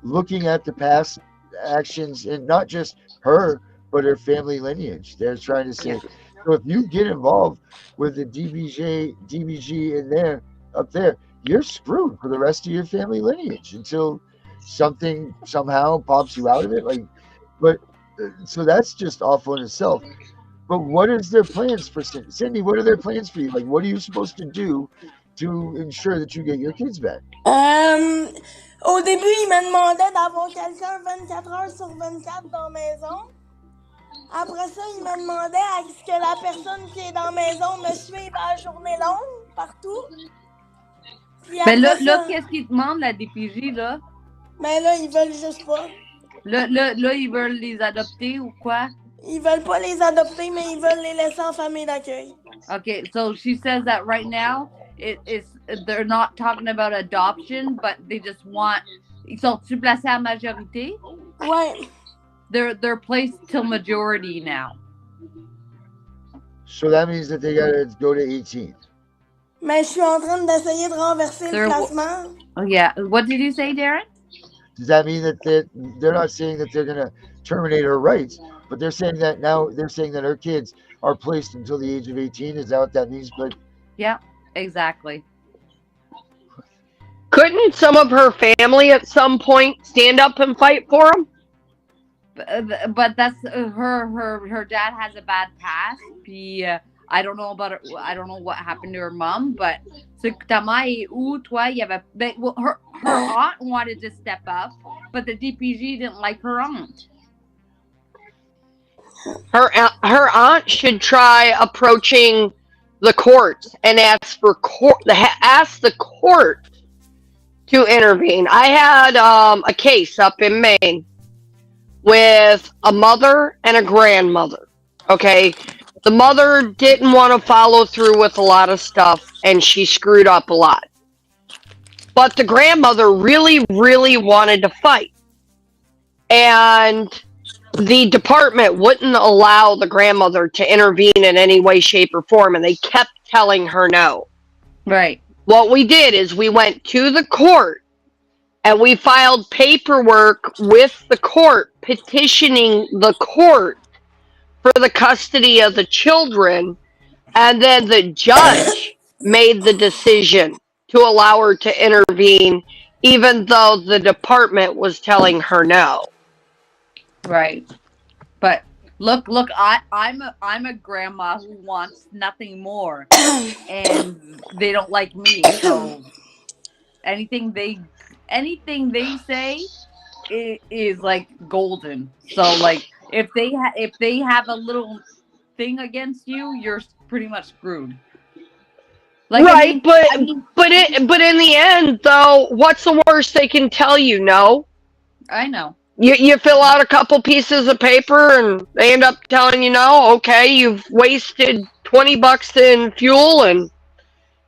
Speaker 8: looking at the past actions, and not just her, but her family lineage. They're trying to say, so if you get involved with the DBG in there, up there, you're screwed for the rest of your family lineage until something somehow pops you out of it. But so that's just awful in itself. But what is their plans for Cindy? What are their plans for you? Like, what are you supposed to do to ensure that you get your kids back?
Speaker 12: Au début, il me demandait d'avoir quelqu'un 24 heures sur 24 dans la maison. Après ça, il me demandait à ce que la personne qui est dans la maison me suive à la journée longue, partout.
Speaker 9: Mais là, qu'est-ce qu'ils demandent, la DPJ, là?
Speaker 12: Mais là, ils veulent juste pas.
Speaker 9: Là, ils veulent les adopter ou quoi?
Speaker 12: Ils veulent pas les adopter, mais ils veulent les laisser en famille d'accueil.
Speaker 9: Okay, so she says that right now, they're not talking about adoption, but they just want. Ils sont-tu placés à majorité?
Speaker 12: Ouais.
Speaker 9: They're placed till majority now.
Speaker 8: So that means that they gotta go to 18.
Speaker 12: Mais je suis en train d'essayer de renverser le classement.
Speaker 9: Oh yeah. What did you say, Darren?
Speaker 8: Does that mean that they're not saying that they're gonna terminate her rights, but they're saying that now they're saying that her kids are placed until the age of 18? Is that what that means? But
Speaker 9: yeah, exactly.
Speaker 11: Couldn't some of her family at some point stand up and fight for him?
Speaker 9: But that's her dad has a bad past. Puis I don't know about I don't know what happened to her mom, but ta mère est où, toi? Il y avait her aunt wanted to step up, but the DPG didn't like her aunt.
Speaker 11: Her aunt should try approaching the courts and ask the court to intervene. I had a case up in Maine with a mother and a grandmother. Okay, the mother didn't want to follow through with a lot of stuff, and she screwed up a lot. But the grandmother really, really wanted to fight, and the department wouldn't allow the grandmother to intervene in any way, shape, or form, and they kept telling her no.
Speaker 9: Right.
Speaker 11: What we did is we went to the court and we filed paperwork with the court petitioning the court for the custody of the children, and then the judge made the decision to allow her to intervene, even though the department was telling her no.
Speaker 9: Right. But look, I'm a grandma who wants nothing more, and they don't like me. So anything they say is like golden. So like if they have a little thing against you, you're pretty much screwed. Like,
Speaker 11: right, but in the end though, what's the worst they can tell you? No.
Speaker 9: I know.
Speaker 11: You fill out a couple pieces of paper and they end up telling you no. Okay, you've wasted $20 in fuel and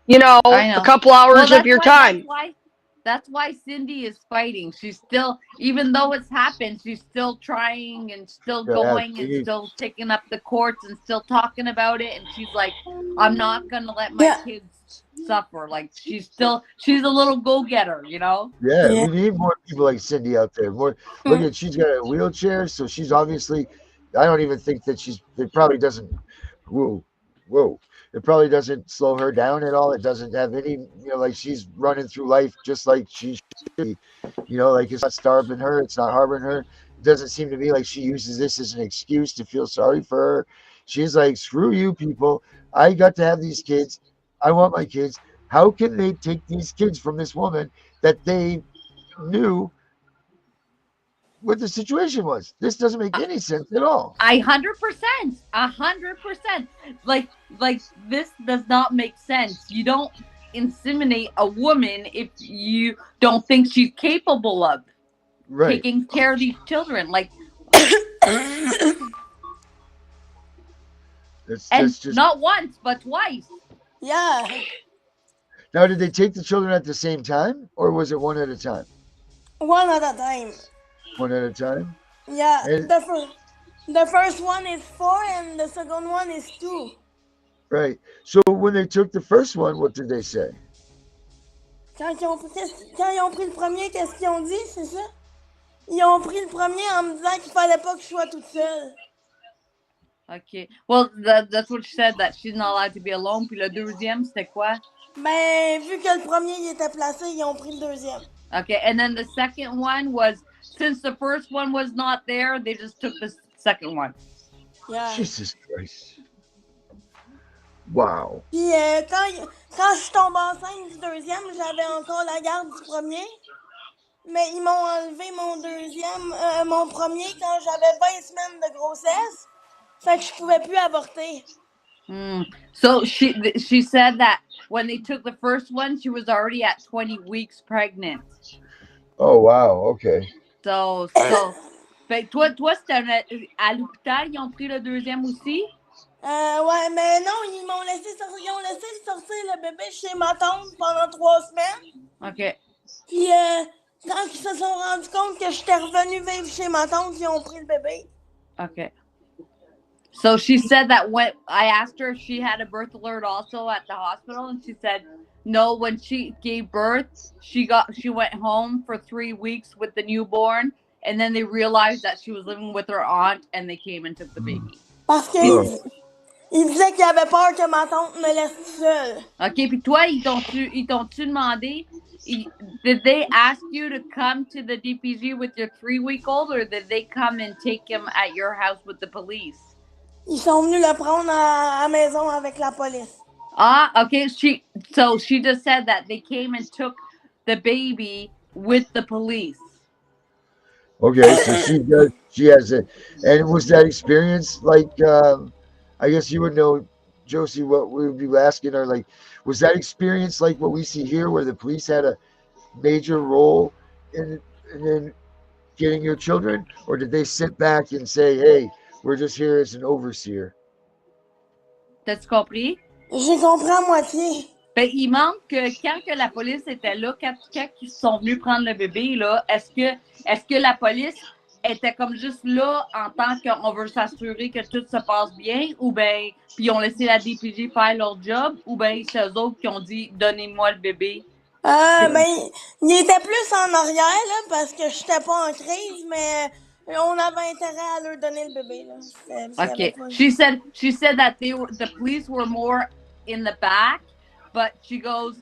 Speaker 11: a couple hours of your time.
Speaker 9: That's why Cindy is fighting. She's still, even though it's happened, she's still trying and still going and still taking up the courts and still talking about it. And she's like, I'm not going to let my kids suffer. Like she's a little go-getter, you know?
Speaker 8: Yeah,
Speaker 12: Yeah.
Speaker 8: we need more people like Cindy out there. More. Look at, she's got a wheelchair, so she's obviously. I don't even think that it probably doesn't. Whoa, whoa! It probably doesn't slow her down at all. It doesn't have any. Like she's running through life just like she should be. Like it's not starving her. It's not harboring her. It doesn't seem to me like she uses this as an excuse to feel sorry for her. She's like, screw you, people. I got to have these kids. I want my kids. How can they take these kids from this woman that they knew what the situation was? This doesn't make any sense at all.
Speaker 9: 100%. Like this does not make sense. You don't inseminate a woman if you don't think she's capable of taking care of these children. Like,
Speaker 8: that's just
Speaker 9: not once but twice.
Speaker 12: Yeah.
Speaker 8: Now, did they take the children at the same time, or was it one at a time?
Speaker 12: One at a time.
Speaker 8: One at a time.
Speaker 12: Yeah. The first one is 4 and the second one is 2.
Speaker 8: Right. So when they took the first one, what did they say?
Speaker 12: Quand ils ont pris le premier, qu'est-ce qu'ils ont dit, c'est ça? Ils ont pris le premier en me disant qu'il fallait pas que je sois toute seule.
Speaker 9: Okay. Well, that's what she said, that she's not allowed to be alone. Puis le deuxième, c'était quoi?
Speaker 12: Ben, vu que le premier il était placé, ils ont pris le deuxième.
Speaker 9: Okay, and then the second one was, since the first one was not there, they just took the second one.
Speaker 12: Yeah.
Speaker 8: Jesus Christ. Wow.
Speaker 12: Puis quand je suis tombée enceinte du deuxième, j'avais encore la garde du premier. Mais ils m'ont enlevé mon premier quand j'avais 20 semaines de grossesse. Fait que je pouvais plus avorter.
Speaker 9: So she said that when they took the first one, she was already at 20 weeks pregnant.
Speaker 8: Oh, wow. Okay.
Speaker 9: So fait toi c'était à l'hôpital, ils ont pris le deuxième aussi?
Speaker 12: Ouais, mais non, ils ont laissé sortir le bébé chez ma tante pendant 3 semaines.
Speaker 9: OK.
Speaker 12: Puis quand ils se sont rendus compte que j'étais revenue vivre chez ma tante, ils ont pris le bébé.
Speaker 9: Okay. So she said that when I asked her if she had a birth alert also at the hospital, and she said no. When she gave birth, she went home for 3 weeks with the newborn, and then they realized that she was living with her aunt, and they came and took the baby.
Speaker 12: Parce que il disait qu'il avait peur que ma tante me laisse seule.
Speaker 9: Okay, puis toi, ils t'ont-tu demandé? Did they ask you to come to the DPG with your 3-week-old, or did they come and take him at your house with the police?
Speaker 12: Ils sont venus le prendre à la maison avec la police.
Speaker 9: Okay. So she just said that they came and took the baby with the police.
Speaker 8: Okay, so she has it. And was that experience like, I guess you would know, Josie, what we would be asking her, like, was that experience like what we see here, where the police had a major role in getting your children, or did they sit back and say, hey, we're just here as an overseer?
Speaker 9: T'as-tu compris?
Speaker 12: J'ai compris à moitié.
Speaker 9: Ben, il manque que quand que la police était là, quand ils sont venus prendre le bébé, là, est-ce que la police était comme juste là en tant qu'on veut s'assurer que tout se passe bien, ou ben, puis ils ont laissé la DPJ faire leur job, ou ben c'est eux autres qui ont dit « Donnez-moi le bébé ».
Speaker 12: Ben, il était plus en arrière, là, parce que j'étais pas en crise, mais on avait intérêt à leur donner le bébé, là.
Speaker 9: Okay. She said that the police were more in the back, but she goes,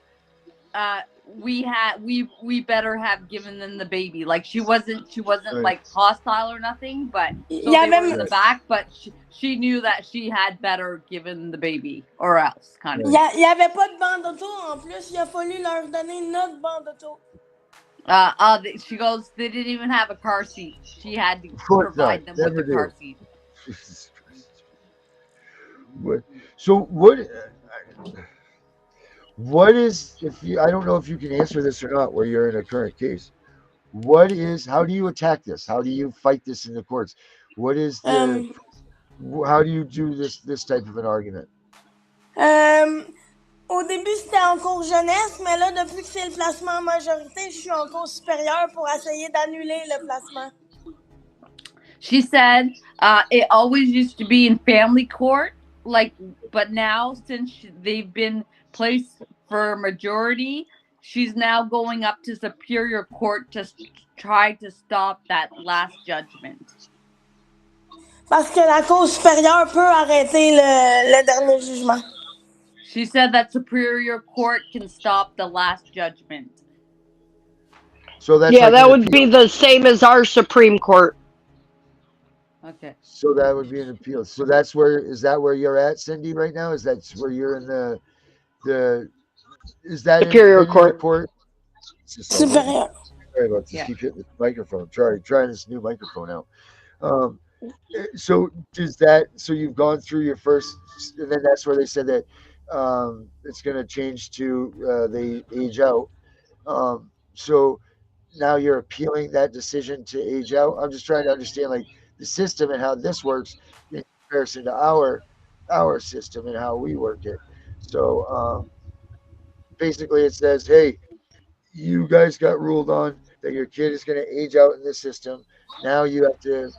Speaker 9: we better have given them the baby. Like she wasn't like hostile or nothing, but so they were in the back, but she knew that she had better given the baby or else, kind of.
Speaker 12: Il y avait pas de bande auto en plus, il a fallu leur donner notre bande auto.
Speaker 9: She goes, they didn't even have a car seat. She had to provide them with a car seat.
Speaker 8: Jesus Christ. So what is, I don't know if you can answer this or not, where you're in a current case. How do you attack this? How do you fight this in the courts? How do you do this type of an argument?
Speaker 12: Au début, c'était en cours jeunesse, mais là, depuis que c'est le placement en majorité, je suis en cours supérieur pour essayer d'annuler le placement.
Speaker 9: She said it always used to be in family court, but now since they've been placed for majority, she's now going up to Superior Court to try to stop that last judgment.
Speaker 12: Parce que la Cour supérieure peut arrêter le dernier jugement.
Speaker 9: She said that Superior Court can stop the last judgment.
Speaker 8: So that's
Speaker 11: Yeah,
Speaker 8: like
Speaker 11: that
Speaker 8: an
Speaker 11: would be
Speaker 8: appeal.
Speaker 11: the same as our Supreme Court.
Speaker 9: Okay.
Speaker 8: So that would be an appeal. So that's where is that where you're at, Cindy, right now? Is that where you're in the is that
Speaker 11: Superior
Speaker 8: in the
Speaker 11: Court.
Speaker 8: court? It's just all good.
Speaker 12: Supérieur.
Speaker 8: Sorry about this.
Speaker 9: Yeah.
Speaker 8: Keep hitting the microphone. Trying this new microphone out. So does that? So you've gone through your first, and then that's where they said that it's going to change to the age out. So now you're appealing that decision to age out. I'm just trying to understand like the system and how this works in comparison to our system and how we work it. So basically, it says, hey, you guys got ruled on that your kid is going to age out in this system. Now you have to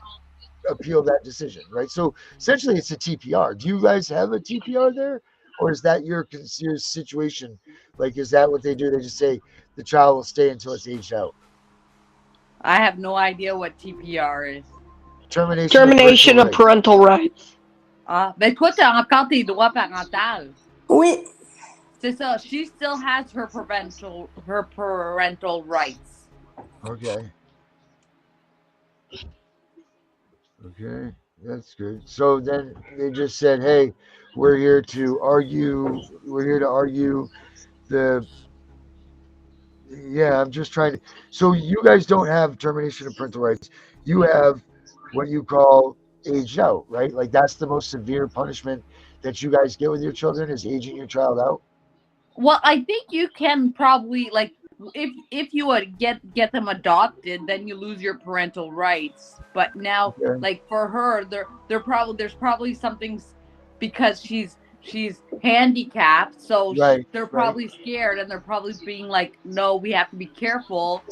Speaker 8: appeal that decision, right? So essentially, it's a TPR. Do you guys have a TPR there, or is that your situation? Like, is that what they do? They just say the child will stay until it's aged out.
Speaker 9: I have no idea what TPR is.
Speaker 11: Termination of parental rights.
Speaker 9: Ah, mais toi, tu as encore tes droits parentaux.
Speaker 12: Oui.
Speaker 9: C'est ça. She still has her parental rights.
Speaker 8: Okay. Okay, that's good. So then they just said, hey, we're here to argue. We're here to argue the. Yeah, I'm just trying to. So you guys don't have termination of parental rights. You have what you call aged out, right? Like that's the most severe punishment that you guys get with your children is aging your child out.
Speaker 9: Well, I think you can probably like if you would get them adopted, then you lose your parental rights. But now,
Speaker 8: Okay.
Speaker 9: like for her, there's probably something because she's handicapped, so
Speaker 8: Right,
Speaker 9: they're
Speaker 8: right.
Speaker 9: probably scared and they're probably being like, no, we have to be careful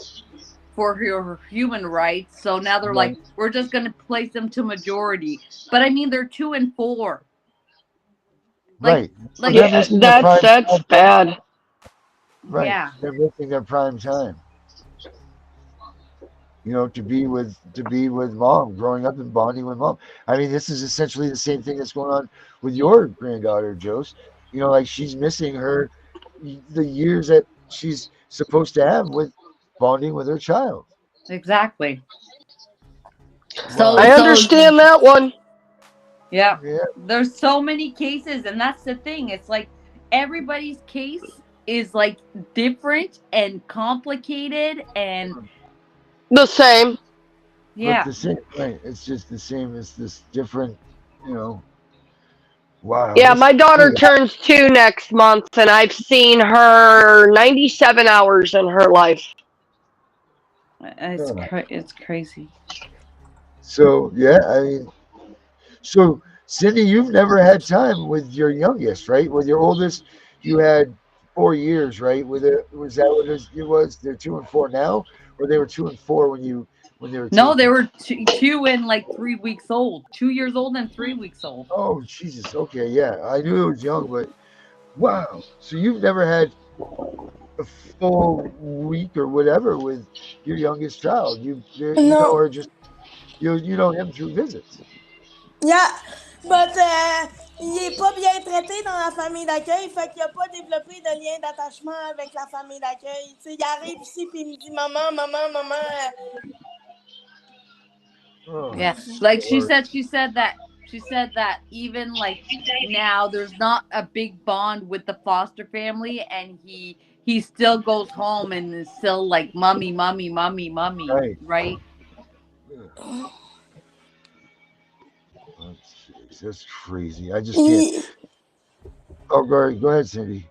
Speaker 9: for her human rights. So now they're like, we're just gonna place them to majority. But I mean, they're 2 and 4.
Speaker 8: Right.
Speaker 9: Like
Speaker 8: they're missing their prime
Speaker 11: that's
Speaker 8: time.
Speaker 11: bad.
Speaker 8: Right.
Speaker 9: Yeah.
Speaker 8: They're missing their prime time. You know, to be with mom, growing up and bonding with mom. I mean, this is essentially the same thing that's going on with your granddaughter, Jose. You know, like she's missing the years that she's supposed to have with bonding with her child.
Speaker 9: Exactly.
Speaker 8: Wow.
Speaker 11: I understand that one.
Speaker 9: Yeah.
Speaker 8: Yeah.
Speaker 9: There's so many cases, and that's the thing. It's like everybody's case is like different and complicated and
Speaker 11: the same.
Speaker 9: Yeah.
Speaker 8: But the same, right? It's just the same. It's this different, you know. Wow.
Speaker 11: Yeah, my daughter turns 2 next month, and I've seen her 97 hours in her life.
Speaker 9: It's crazy.
Speaker 8: So yeah, I mean, so Cindy, you've never had time with your youngest, right? With your oldest, you had 4 years, right? With it, was that what it was? They're 2 and 4 now, or they were 2 and 4 when they were?
Speaker 9: No, they were 2 and like 3 weeks old. 2 years old and 3 weeks old.
Speaker 8: Oh Jesus! Okay, yeah, I knew it was young, but wow. So you've never had a full week or whatever with your youngest child. You know her just you know him through visits.
Speaker 12: Yeah, but il est pas bien traité dans la famille d'accueil, fait qu'il a pas développé de lien d'attachement avec la famille d'accueil. Tu sais, il arrive ici puis il me dit maman, maman, maman.
Speaker 9: Yeah, like she said that even like now there's not a big bond with the foster family, and he still goes home and is still like mommy, mommy, mommy, mommy, right?
Speaker 8: That's crazy. I just can't. Oh, go ahead, Cindy.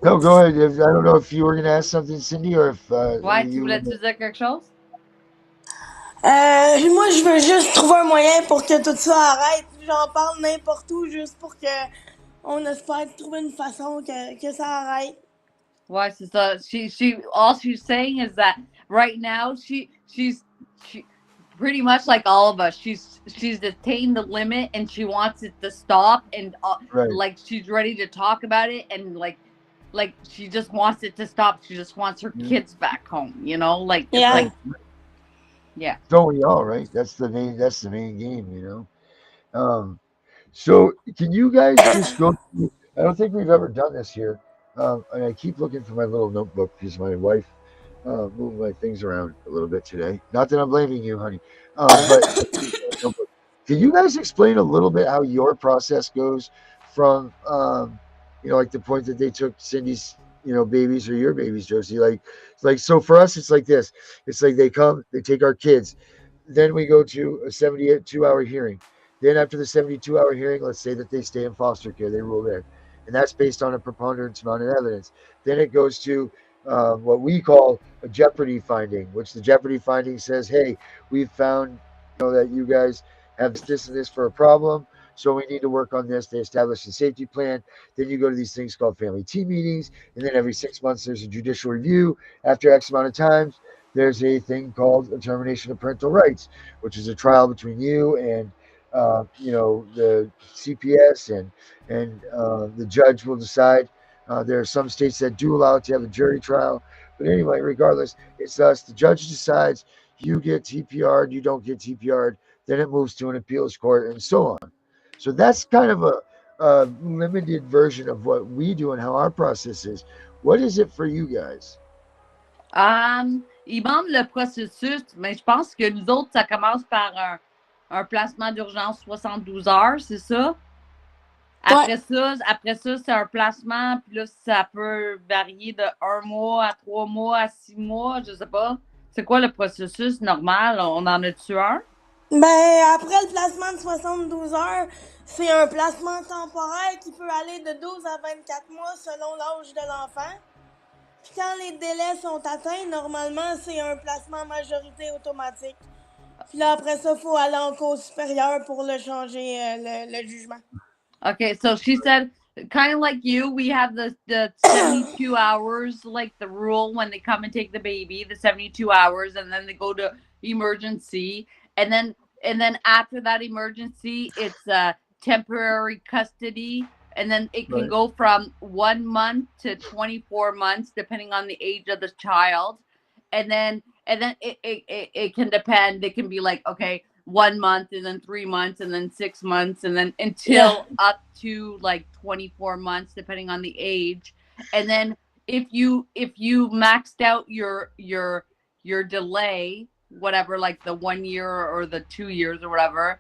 Speaker 8: No, go ahead. I don't know if you were going to ask something, Cindy, or if.
Speaker 9: Ouais, tu voulais-tu dire quelque chose?
Speaker 12: Moi, je veux juste trouver un moyen pour que tout ça arrête. J'en parle n'importe où juste pour que on espère trouver une façon que ça arrête.
Speaker 9: Ouais, c'est ça. She all she's saying is that right now pretty much like all of us. She's attained the limit and she wants it to stop, and
Speaker 8: Right.
Speaker 9: like she's ready to talk about it, and like she just wants it to stop. She just wants her kids back home, like it's
Speaker 12: Yeah.
Speaker 9: like yeah.
Speaker 8: Don't we all, right? That's the main. That's the main game, So can you guys just go through, I don't think we've ever done this here. And I keep looking for my little notebook because my wife moved my things around a little bit today. Not that I'm blaming you, honey. But can you guys explain a little bit how your process goes from, like the point that they took Cindy's, babies or your babies, Josie? Like, so for us, it's like this. It's like they come, they take our kids. Then we go to a 72-hour hearing. Then after the 72-hour hearing, let's say that they stay in foster care, they rule there. And that's based on a preponderance amount of evidence. Then it goes to what we call a jeopardy finding, which the jeopardy finding says, hey, we've found that you guys have this and this for a problem. So we need to work on this. They establish a safety plan. Then you go to these things called family team meetings. And then every 6 months, there's a judicial review. After X amount of times, there's a thing called a termination of parental rights, which is a trial between you and the CPS, and the judge will decide. There are some states that do allow it to have a jury trial, but anyway, regardless, it's us. The judge decides. You get TPR'd, you don't get TPR'd. Then it moves to an appeals court, and so on. So that's kind of a limited version of what we do and how our process is. What is it for you guys?
Speaker 9: Ils vendent le processus, mais je pense que nous autres, ça commence par un placement d'urgence 72 heures, c'est ça? Après ça, c'est un placement, puis là, ça peut varier de 1 mois à 3 mois à 6 mois, je sais pas. C'est quoi le processus normal? On en a-tu un?
Speaker 12: Ben, après le placement de 72 heures, c'est un placement temporaire qui peut aller de 12 à 24 mois selon l'âge de l'enfant. Puis quand les délais sont atteints, normalement, c'est un placement majorité automatique. Puis là, après ça, il faut aller en cour supérieure pour le changer, le jugement.
Speaker 9: Okay, so she said, kind of like you, we have the 72 hours, like the rule when they come and take the baby, the 72 hours, and then they go to emergency, and then after that emergency, it's temporary custody, and then it can go from 1 month to 24 months, depending on the age of the child, and then it can depend. It can be like, okay, 1 month, and then 3 months, and then 6 months, and then until up to like 24 months, depending on the age. And then if you maxed out your delay, whatever, like the 1 year or the 2 years or whatever,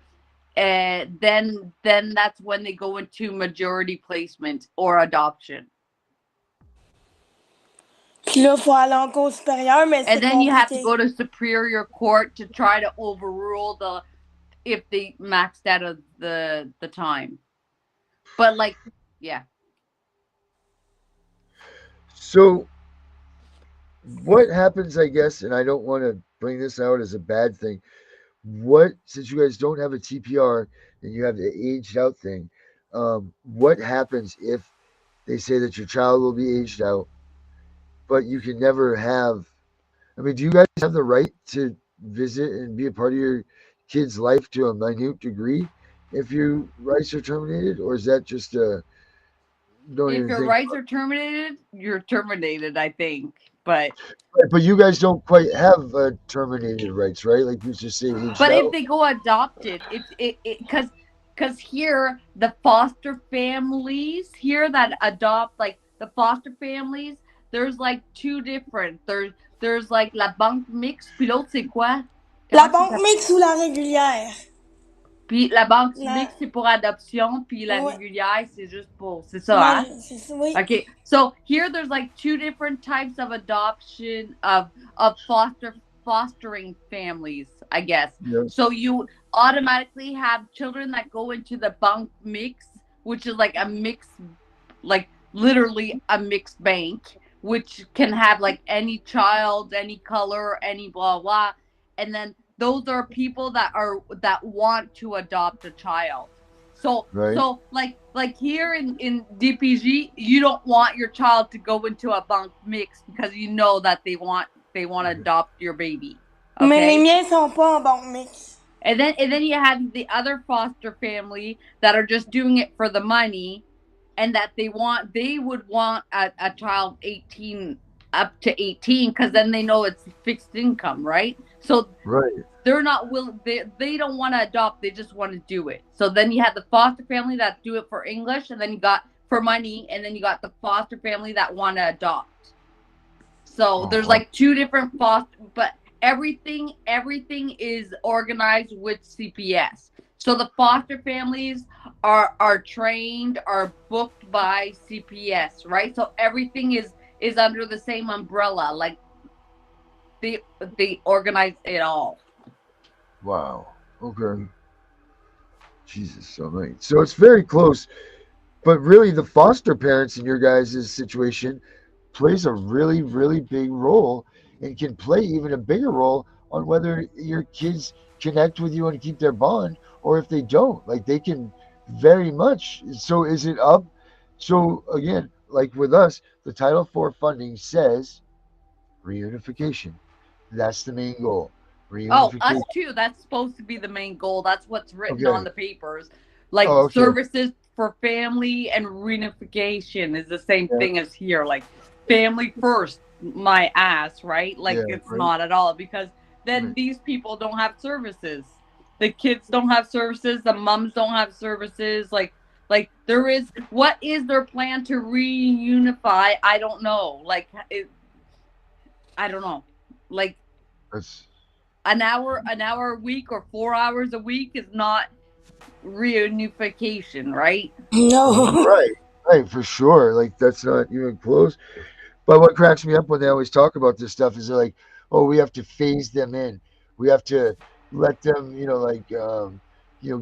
Speaker 9: then that's when they go into majority placement or adoption.
Speaker 12: Puis là, il faut aller en cour supérieure, mais c'est
Speaker 9: And then you have to
Speaker 12: compliqué.
Speaker 9: go to superior court to try to overrule if they maxed out of the time. But like, yeah.
Speaker 8: So what happens, I guess, and I don't want to bring this out as a bad thing. Since you guys don't have a TPR and you have the aged out thing, what happens if they say that your child will be aged out, but you can never have, I mean, do you guys have the right to visit and be a part of your kid's life to a minute degree if your rights are terminated? Or is that just
Speaker 9: If your rights are terminated, you're terminated, I think. But
Speaker 8: you guys don't quite have terminated rights, right? Like you just say aged
Speaker 9: but
Speaker 8: out.
Speaker 9: if they go adopted, because here the foster families here that adopt, like the foster families, there's like two different. There's like la banque mixte, puis l'autre c'est quoi?
Speaker 12: La banque mixte ou la régulière?
Speaker 9: Puis la banque mixte c'est pour adoption, puis la régulière c'est juste pour, c'est ça, hein?
Speaker 12: Oui.
Speaker 9: Okay, so here there's like two different types of adoption of fostering families, I guess.
Speaker 8: Yes.
Speaker 9: So you automatically have children that go into the banque mixte, which is like a mixed, like literally a mixed bank, which can have like any child, any color, any blah blah, and then those are people that want to adopt a child. So so like here in DPG, you don't want your child to go into a banque mix because you know that they want to adopt your baby.
Speaker 12: Mais les
Speaker 9: Okay.
Speaker 12: miens sont pas en bon mix.
Speaker 9: And then you have the other foster family that are just doing it for the money, and that they would want a child 18 up to 18, because then they know it's fixed income, right? So
Speaker 8: Right.
Speaker 9: they're not willing, they don't want to adopt, they just want to do it. So then you have the foster family that do it for English, and then you got for money, and then you got the foster family that want to adopt. So there's like two different foster, but everything is organized with CPS. So the foster families are trained, are booked by CPS, right? So everything is under the same umbrella. Like they organize it all.
Speaker 8: Wow. Okay. Jesus, so right. So it's very close, but really the foster parents in your guys' situation plays a really, really big role and can play even a bigger role on whether your kids connect with you and keep their bond or if they don't. Like they can very much. So is it up? So again, like with us, the Title IV funding says reunification. That's the main goal.
Speaker 9: Oh, us
Speaker 8: Reunification.
Speaker 9: too. That's supposed to be the main goal. That's what's written on
Speaker 8: Okay.
Speaker 9: the papers. Like
Speaker 8: Oh, okay.
Speaker 9: services for family and reunification is the same
Speaker 8: Yeah.
Speaker 9: thing as here. Like family first, my ass, right? Like
Speaker 8: Yeah.
Speaker 9: it's
Speaker 8: Right.
Speaker 9: not at all, because then
Speaker 8: Right.
Speaker 9: these people don't have services. The kids don't have services. The moms don't have services. Like there is, what is their plan to reunify? I don't know. Like I don't know. Like
Speaker 8: That's
Speaker 9: an hour a week or 4 hours a week is not reunification, right?
Speaker 12: No.
Speaker 8: right. Right. For sure. Like that's not even close. But what cracks me up when they always talk about this stuff is they're like, oh, we have to phase them in. We have to let them,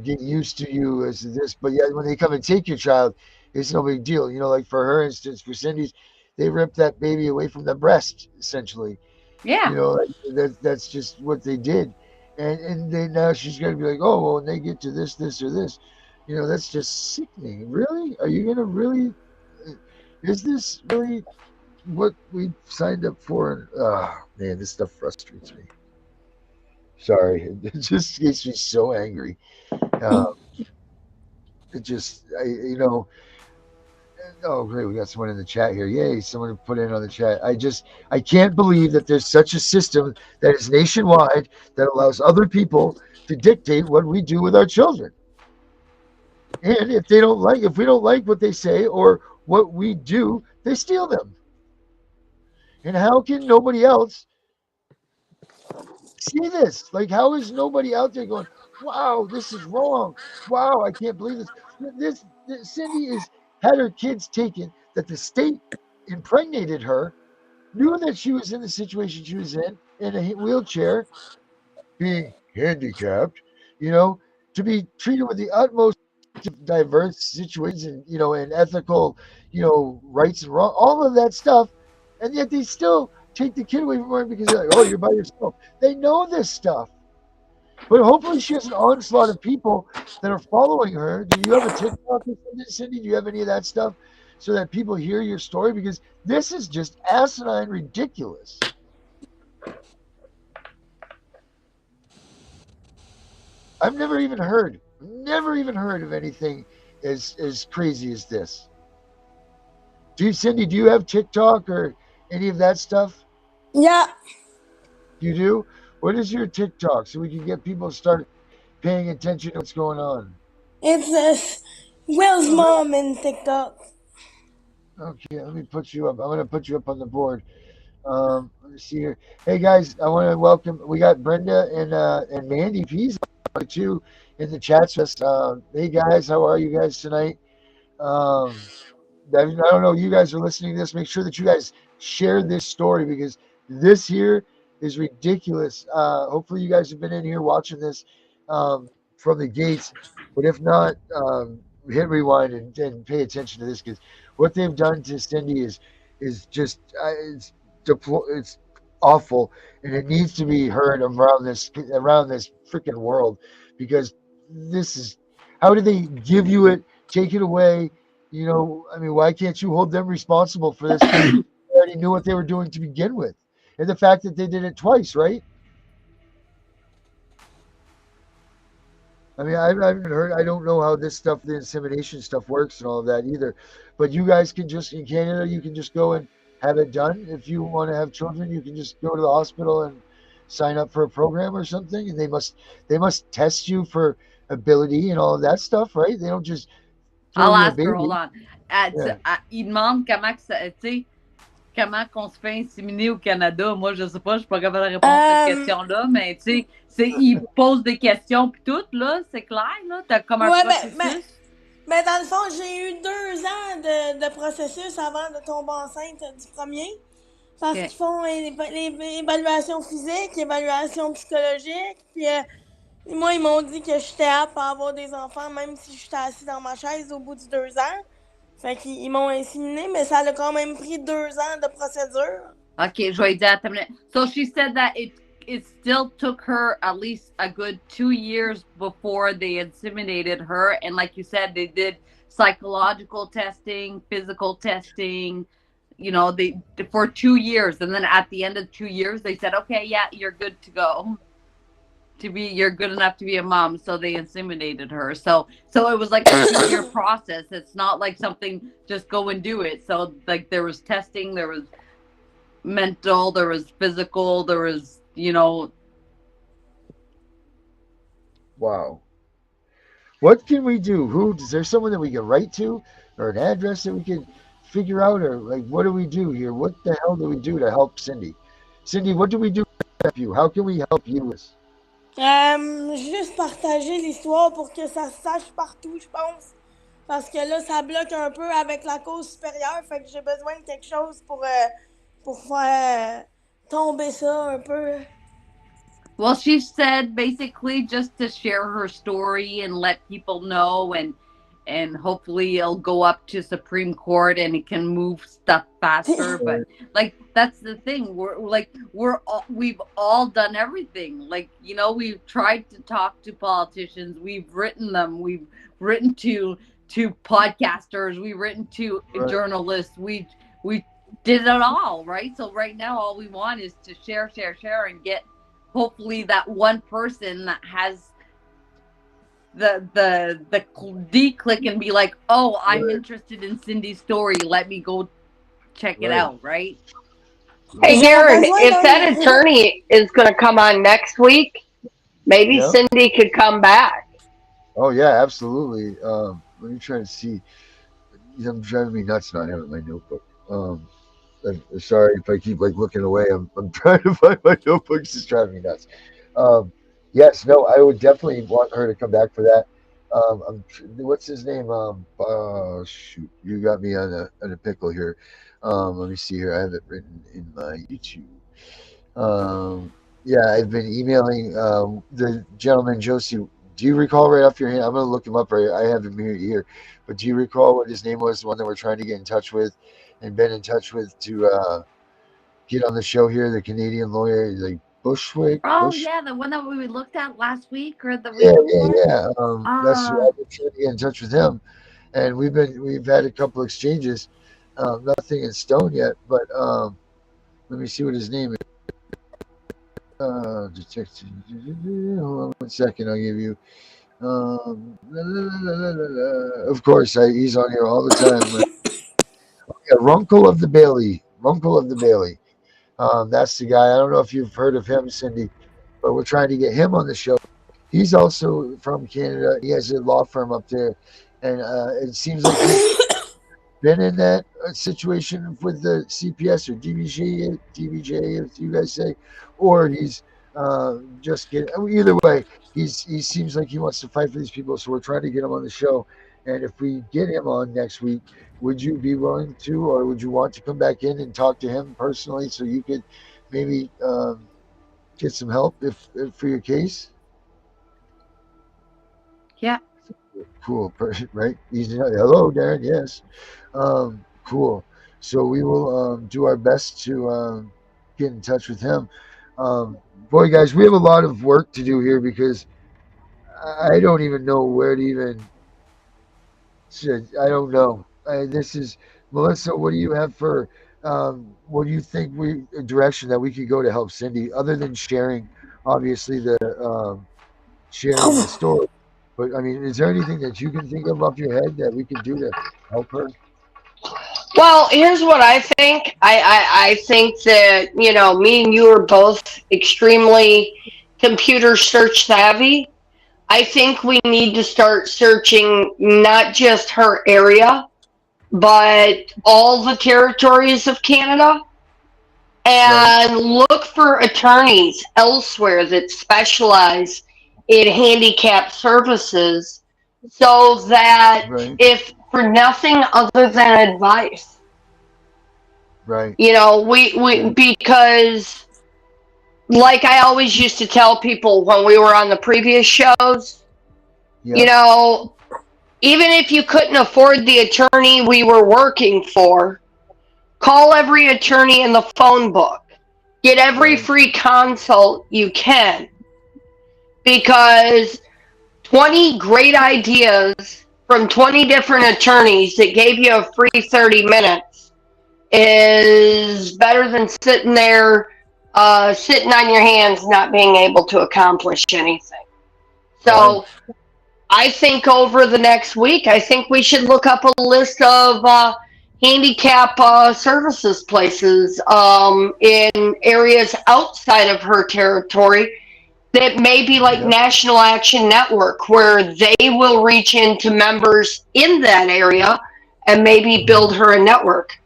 Speaker 8: get used to you as this. But yet when they come and take your child, it's no big deal. Like for her instance, for Cindy's, they ripped that baby away from the breast, essentially.
Speaker 9: Yeah.
Speaker 8: Like that's just what they did. And then now she's gonna be like, oh well, when they get to this or this, that's just sickening. Really? Are you gonna really is this really what we signed up for? Oh man, this stuff frustrates me. Sorry, it just makes me so angry. Uh, it just, oh great, we got someone in the chat here. Yay, someone put in on the chat. I can't believe that there's such a system that is nationwide that allows other people to dictate what we do with our children. And if we don't like what they say or what we do, they steal them. And how can nobody else see this? Like, how is nobody out there going, wow, this is wrong. Wow, I can't believe this. Cindy had her kids taken, that the state impregnated her, knew that she was in the situation she was in a wheelchair, being handicapped, to be treated with the utmost diverse situations and ethical, rights and wrong, all of that stuff. And yet they still take the kid away from her because they're like, oh, you're by yourself. They know this stuff. But hopefully she has an onslaught of people that are following her. Do you have a TikTok, Cindy? Do you have any of that stuff so that people hear your story? Because this is just asinine ridiculous. I've never even heard of anything as crazy as this. Cindy, do you have TikTok or any of that stuff?
Speaker 12: Yeah.
Speaker 8: You do? What is your TikTok so we can get people to start paying attention to what's going on?
Speaker 12: It's Will's mom in TikTok.
Speaker 8: Okay, let me put you up. I'm going to put you up on the board. Let me see here. Hey guys, I want to welcome. We got Brenda and Mandy P's too in the chat. Hey guys, how are you guys tonight? I don't know. You guys are listening to this. Make sure that you guys share this story because this here is ridiculous. Hopefully, you guys have been in here watching this from the gates. But if not, hit rewind and pay attention to this because what they've done to Cindy is just it's awful, and it needs to be heard around this freaking world because this is how do they give you it, take it away? Why can't you hold them responsible for this? They already knew what they were doing to begin with. And the fact that they did it twice, right? I mean, I haven't heard. I don't know how this stuff, the insemination stuff, works and all of that either. But you guys can just in Canada, you can just go and have it done. If you want to have children, you can just go to the hospital and sign up for a program or something, and they must test you for ability and all of that stuff, right? They don't just throw
Speaker 9: I'll
Speaker 8: you a
Speaker 9: ask her. Hold
Speaker 8: baby.
Speaker 9: on.
Speaker 8: Yeah.
Speaker 9: Il demande comment que ça, tu sais, comment qu'on se fait inséminer au Canada. Moi, je sais pas, je suis pas capable de répondre à cette question-là, mais tu sais, ils posent des questions puis tout, là, c'est clair, là. T'as comme un
Speaker 12: Ouais,
Speaker 9: processus.
Speaker 12: mais dans le fond, j'ai eu 2 ans de processus avant de tomber enceinte du premier. Parce qu'ils font les évaluations physiques, évaluations psychologiques. Puis moi, ils m'ont dit que j'étais apte à avoir des enfants, même si j'étais assis dans ma chaise au bout de 2 ans. Fait qu'ils m'ont inséminé, mais ça a quand même pris 2 ans de procédure.
Speaker 9: Okay, je vais dire, attends une minute. So she said that it still took her at least a good 2 years before they inseminated her. And like you said, they did psychological testing, physical testing, you know, they for 2 years. And then at the end of 2 years, they said, okay, yeah, you're good to go. You're good enough to be a mom. So they inseminated her. So it was like a 2 year process. It's not like something just go and do it. So like there was testing, there was mental, there was physical, there was, you know.
Speaker 8: Wow. What can we do? Is there someone that we can write to, or an address that we can figure out, or like what do we do here? What the hell do we do to help Cindy? Cindy, what do we do to help you? How can we help you?
Speaker 12: Juste partager l'histoire pour que ça se sache partout, je pense. Parce que là, ça bloque un peu avec la cause supérieure. Fait que j'ai besoin de quelque chose pour faire tomber ça un peu.
Speaker 9: Well, she said basically just to share her story and let people know, and hopefully it'll go up to Supreme Court and it can move stuff faster. But like that's the thing, we've all done everything. Like, you know, we've tried to talk to politicians, we've written them, we've written to podcasters, we've written to journalists, we did it all, right? So right now all we want is to share and get hopefully that one person that has the D-click and be like, oh, I'm interested in Cindy's story, let me go check it out, right?
Speaker 11: Hey, Darren, if that attorney is going to come on next week, maybe Cindy could come back.
Speaker 8: Oh yeah, absolutely. Let me try to see. I'm driving me nuts not having my notebook. I'm sorry if I keep like looking away. I'm trying to find my notebook. It's just driving me nuts. Yes, no, I would definitely want her to come back for that. What's his name? Shoot, you got me on a pickle here. Let me see here. I have it written in my YouTube. Yeah, I've been emailing the gentleman Josie. Do you recall right off your hand? I'm gonna look him up right. I have him here. But do you recall what his name was? The one that we're trying to get in touch with, and been in touch with to get on the show here. The Canadian lawyer, like Bushwick.
Speaker 9: Oh yeah, the one that we looked at last week or the week
Speaker 8: Yeah,
Speaker 9: before.
Speaker 8: yeah. That's I've been trying to get in touch with him, and we've had a couple exchanges. Nothing in stone yet, but let me see what his name is. Detective. Hold on 1 second. I'll give you. Of course, he's on here all the time. Yeah, Runkle of the Bailey. Runkle of the Bailey. That's the guy. I don't know if you've heard of him, Cindy, but we're trying to get him on the show. He's also from Canada. He has a law firm up there, and it seems like he's been in that situation with the CPS or DBJ, if you guys say, or he's just getting. Either way, he seems like he wants to fight for these people. So we're trying to get him on the show. And if we get him on next week, would you be willing to, or would you want to come back in and talk to him personally so you could maybe get some help if for your case?
Speaker 9: Yeah.
Speaker 8: Cool. Perfect. Right. Easy. Hello, Darren. Yes. Cool. So we will do our best to get in touch with him. Boy, guys, we have a lot of work to do here because I don't even know where to even. I don't know. This is Melissa. What do you have for? What do you think a direction that we could go to help Cindy, other than sharing, obviously sharing the story? But I mean, is there anything that you can think of off your head that we could do to help her?
Speaker 11: Well, here's what I think. I think that, me and you are both extremely computer search savvy. I think we need to start searching not just her area, but all the territories of Canada
Speaker 8: Right.
Speaker 11: and look for attorneys elsewhere that specialize in handicap services so that
Speaker 8: Right.
Speaker 11: if for nothing other than advice,
Speaker 8: Right.
Speaker 11: we because like I always used to tell people when we were on the previous shows, you
Speaker 8: Yep.
Speaker 11: know, even if you couldn't afford the attorney we were working for, call every attorney in the phone book. Get every
Speaker 8: Right.
Speaker 11: free consult you can because 20 great ideas from 20 different attorneys that gave you a free 30 minutes is better than sitting there, sitting on your hands, not being able to accomplish anything.
Speaker 8: Right.
Speaker 11: So I think over the next week, I think we should look up a list of handicap services places in areas outside of her territory that may be like
Speaker 8: Yep.
Speaker 11: National Action Network, where they will reach into members in that area and maybe build her a network.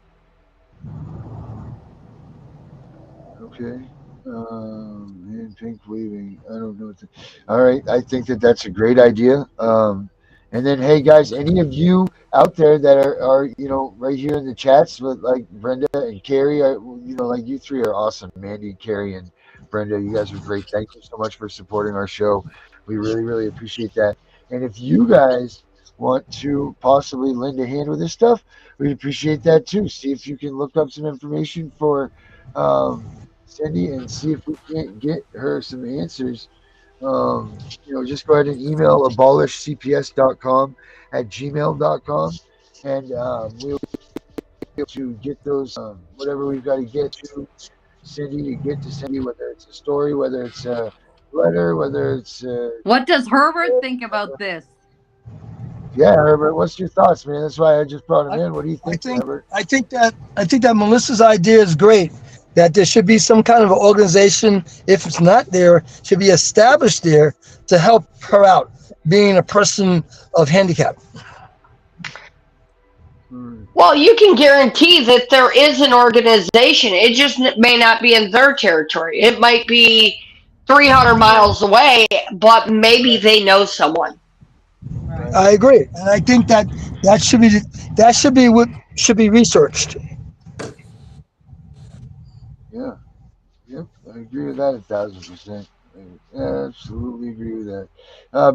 Speaker 8: Okay. And pink weaving. I don't know what to. All right. I think that that's a great idea. And then, hey guys, any of you out there that are right here in the chats with like Brenda and Carrie, like you three are awesome. Mandy, Carrie, and Brenda, you guys are great. Thank you so much for supporting our show. We really, really appreciate that. And if you guys want to possibly lend a hand with this stuff, we'd appreciate that too. See if you can look up some information for Cindy and see if we can't get her some answers. Just go ahead and email abolishcps.com at gmail.com, and we'll be able to get those, whatever we've got to get to Cindy, whether it's a story, whether it's a letter, whether it's
Speaker 9: What does Herbert think about this?
Speaker 8: yeah, Herbert, what's your thoughts, man? That's why I just brought him in. What do you think, Herbert?
Speaker 10: I think that Melissa's idea is great. That there should be some kind of organization, if it's not there, should be established there to help her out, being a person of handicap.
Speaker 11: Well, you can guarantee that there is an organization. It just may not be in their territory. It might be 300 miles away, but maybe they know someone.
Speaker 10: I agree, and I think that should be what should be researched.
Speaker 8: Yeah. Yep, I agree with that 1,000%. I absolutely agree with that.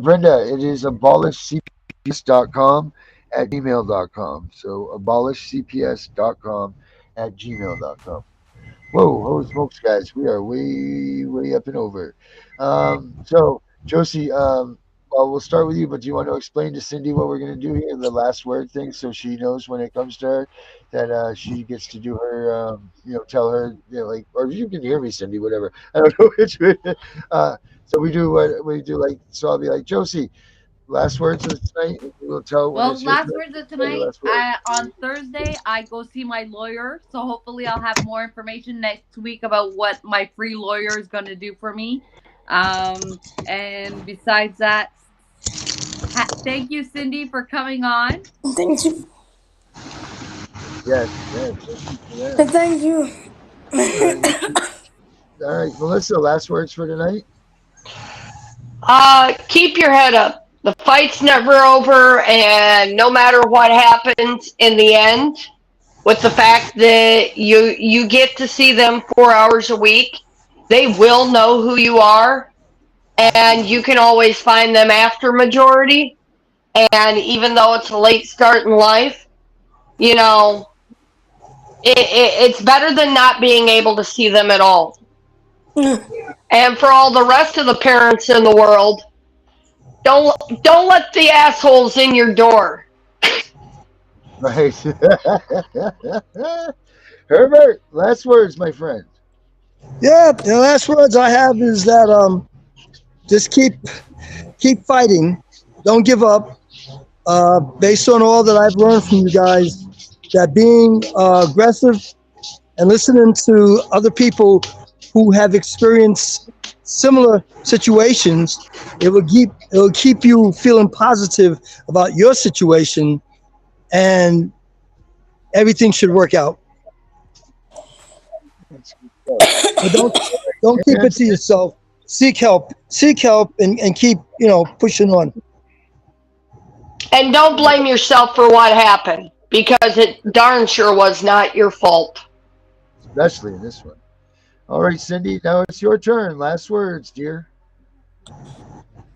Speaker 8: Brenda, it is abolishcps.com at gmail.com. So abolishcps.com at gmail.com. Whoa, holy smokes, guys. We are way, way up and over. So, Josie, well, we'll start with you, but do you want to explain to Cindy what we're going to do here, the last word thing, so she knows when it comes to her that she gets to do her, tell her, like, or you can hear me, Cindy, whatever. I don't know which way. So we do what we do, like, so I'll be like, Josie, last words of tonight, and we'll tell when
Speaker 9: Well,
Speaker 8: it's your
Speaker 9: last
Speaker 8: turn.
Speaker 9: words of
Speaker 8: Tell your
Speaker 9: tonight.
Speaker 8: last word.
Speaker 9: On Thursday, I go see my lawyer, so hopefully I'll have more information next week about what my free lawyer is going to do for me. And besides that, thank you, Cindy, for coming on.
Speaker 12: Thank you.
Speaker 8: Yes,
Speaker 12: Thank you.
Speaker 8: All right, Melissa, last words for tonight.
Speaker 11: Keep your head up. The fight's never over, and no matter what happens in the end, with the fact that you get to see them 4 hours a week, they will know who you are, and you can always find them after majority. And even though it's a late start in life, it's better than not being able to see them at all. And for all the rest of the parents in the world, don't let the assholes in your door.
Speaker 8: Right. Herbert, last words, my friend.
Speaker 10: Yeah, the last words I have is that just keep fighting, don't give up. Based on all that I've learned from you guys, that being aggressive and listening to other people who have experienced similar situations, it will keep you feeling positive about your situation, and everything should work out. But don't keep it to yourself. Seek help. Seek help and keep pushing on.
Speaker 11: And don't blame yourself for what happened, because it darn sure was not your fault.
Speaker 8: Especially in this one. All right, Cindy, now it's your turn. Last words, dear.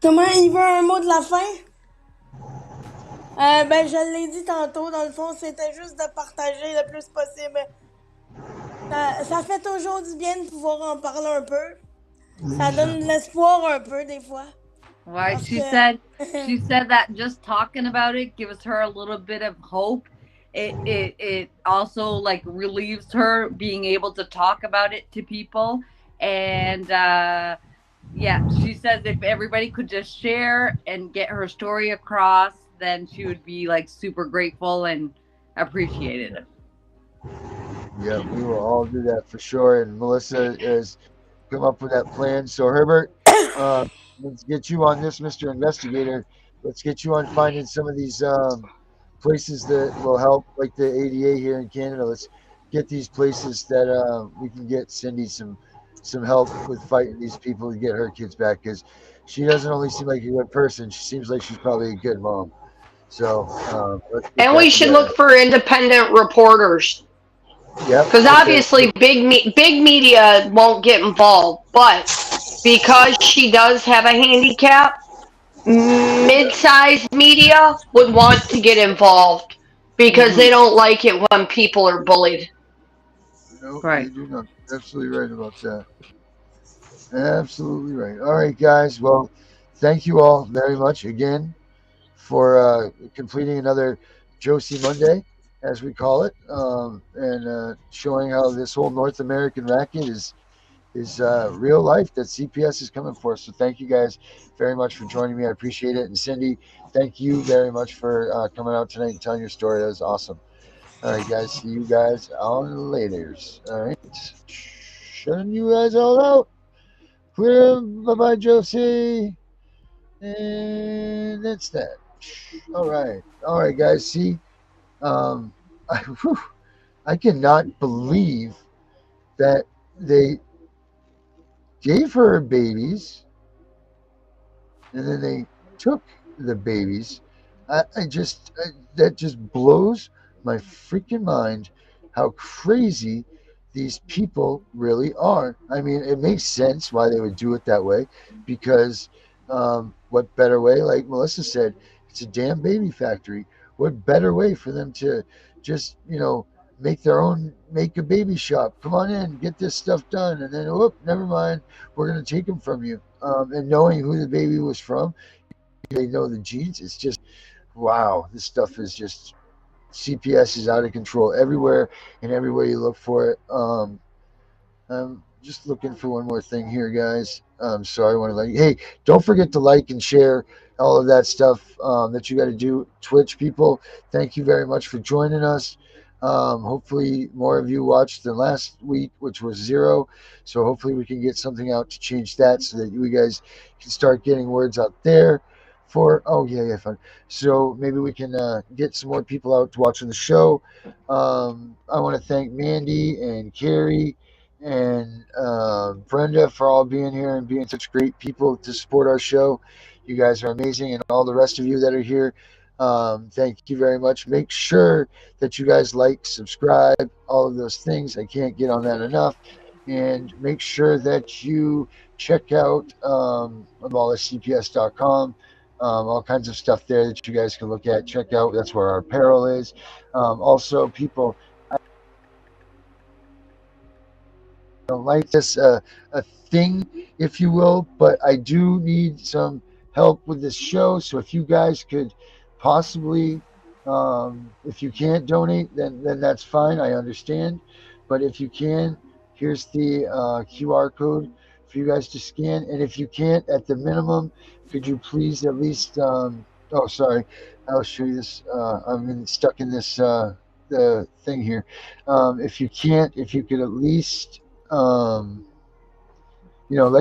Speaker 12: Comment il veut un mot de la fin? Ben, je l'ai dit tantôt, dans le fond, c'était juste de partager le plus possible. Ça fait toujours du bien de pouvoir en parler un peu. Ça donne de l'espoir un peu, des fois.
Speaker 9: Right.
Speaker 12: Parce
Speaker 9: She
Speaker 12: que-
Speaker 9: said that just talking about it gives her a little bit of hope. It also like relieves her being able to talk about it to people. And yeah, she says if everybody could just share and get her story across, then she would be like super grateful and appreciated it.
Speaker 8: Yeah, we will all do that for sure. And Melissa has come up with that plan. So, Herbert, let's get you on this, Mr. Investigator. Let's get you on finding some of these places that will help, like the ADA here in Canada. Let's get these places that we can get Cindy some help with fighting these people to get her kids back, because she doesn't only seem like a good person, she seems like she's probably a good mom. So let's get
Speaker 11: And
Speaker 8: that
Speaker 11: we should
Speaker 8: together.
Speaker 11: look for independent reporters,
Speaker 8: Yep.
Speaker 11: because obviously big media won't get involved. But because she does have a handicap, mid-sized media would want to get involved because they don't like it when people are bullied.
Speaker 8: No,
Speaker 9: Right.
Speaker 8: they do not. Absolutely right about that. Absolutely right. All right, guys. Well, thank you all very much again for completing another Josie Monday, as we call it, and showing how this whole North American racket is real life that CPS is coming for. So thank you guys very much for joining me. I appreciate it. And Cindy, thank you very much for coming out tonight and telling your story. That was awesome. All right, guys. See you guys on laters. All right. Shutting you guys all out. Clear. Bye bye, Josie. And that's that. All right. All right, guys. See, um, whew, I cannot believe that they gave her babies and then they took the babies. That just blows my freaking mind how crazy these people really are. I mean, it makes sense why they would do it that way, because what better way? Like Melissa said, it's a damn baby factory. What better way for them to just make a baby shop? Come on in, get this stuff done, and then whoop, never mind, we're gonna take them from you. And knowing who the baby was from, they know the genes. It's just wow. This stuff is just CPS is out of control everywhere and everywhere you look for it. I'm just looking for one more thing here, guys. Sorry, I want to let you. Hey, don't forget to like and share all of that stuff that you got to do. Twitch people, thank you very much for joining us. Hopefully, more of you watched than last week, which was 0. So hopefully, we can get something out to change that so that you guys can start getting words out there. Oh yeah, fun. So maybe we can get some more people out to watching the show. I want to thank Mandy and Carrie and Brenda for all being here and being such great people to support our show. You guys are amazing, and all the rest of you that are here, thank you very much. Make sure that you guys like, subscribe, all of those things. I can't get on that enough. And make sure that you check out abolishcps.com. All kinds of stuff there that you guys can look at, check out. That's where our apparel is. Also, people, don't like this a thing, if you will, but I do need some help with this show. So if you guys could possibly, if you can't donate, then that's fine. I understand. But if you can, here's the QR code for you guys to scan. And if you can't, at the minimum, could you please at least Oh, sorry. I'll show you this. I'm stuck in this the thing here. If you could at least, let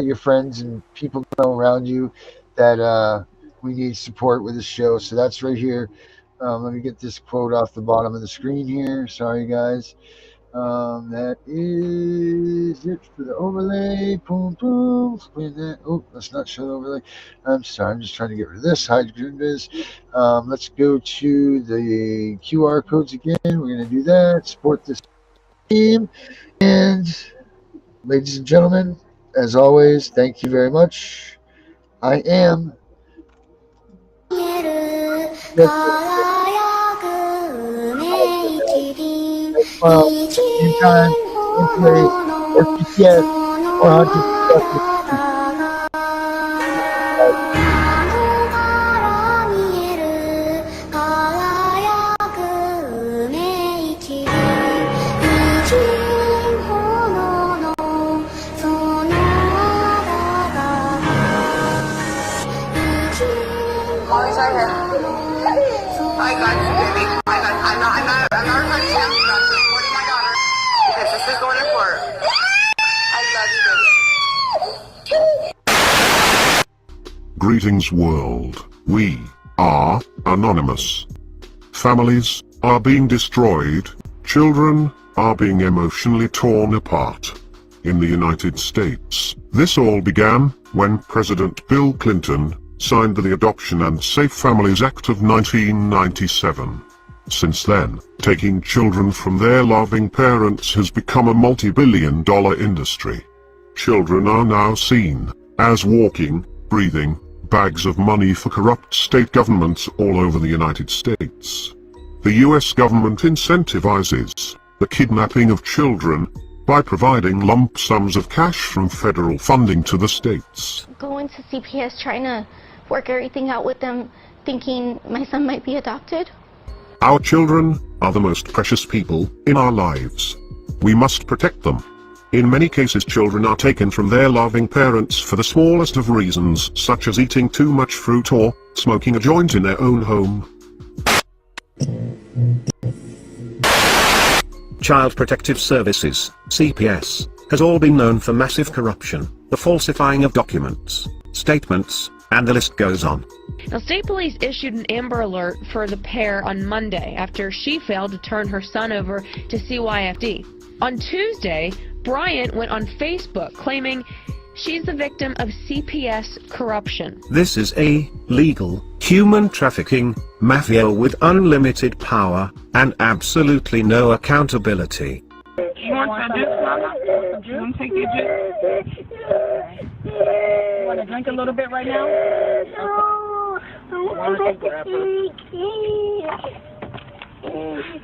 Speaker 8: your friends and people know around you that we need support with the show. So that's right here. Let me get this quote off the bottom of the screen here. Sorry, guys. That is it for the overlay. Boom, boom. Oh, let's not show the overlay. I'm sorry. I'm just trying to get rid of this. Hide this. Let's go to the QR codes again. We're going to do that. Support this team. And ladies and gentlemen, as always, thank you very much. I am. Same time, same place, or CPS, or Hunter Justice.
Speaker 13: Mommy's right here. I got you, baby. I'm not hurting you. I'm supporting my daughter because this is going to court. I love you, baby.
Speaker 14: Greetings, world. We are anonymous. Families are being destroyed. Children are being emotionally torn apart. In the United States, this all began when President Bill Clinton signed the Adoption and Safe Families Act of 1997. Since then, taking children from their loving parents has become a multi-billion-dollar industry. Children are now seen as walking, breathing bags of money for corrupt state governments all over the United States. The US government incentivizes the kidnapping of children by providing lump sums of cash from federal funding to the states.
Speaker 15: Going to CPS, trying to work everything out with them, thinking my son might be adopted.
Speaker 14: Our children are the most precious people in our lives. We must protect them. In many cases, children are taken from their loving parents for the smallest of reasons, such as eating too much fruit or smoking a joint in their own home.
Speaker 3: Child Protective Services, CPS, has all been known for massive corruption, the falsifying of documents, statements, and the list goes on.
Speaker 16: Now, state police issued an Amber Alert for the pair on Monday after she failed to turn her son over to CYFD. On Tuesday, Bryant went on Facebook claiming she's the victim of CPS corruption.
Speaker 3: This is a legal, human trafficking mafia with unlimited power and absolutely no accountability.
Speaker 13: You want some juice, Mama? You want to take your juice? You want to drink a little bit right now?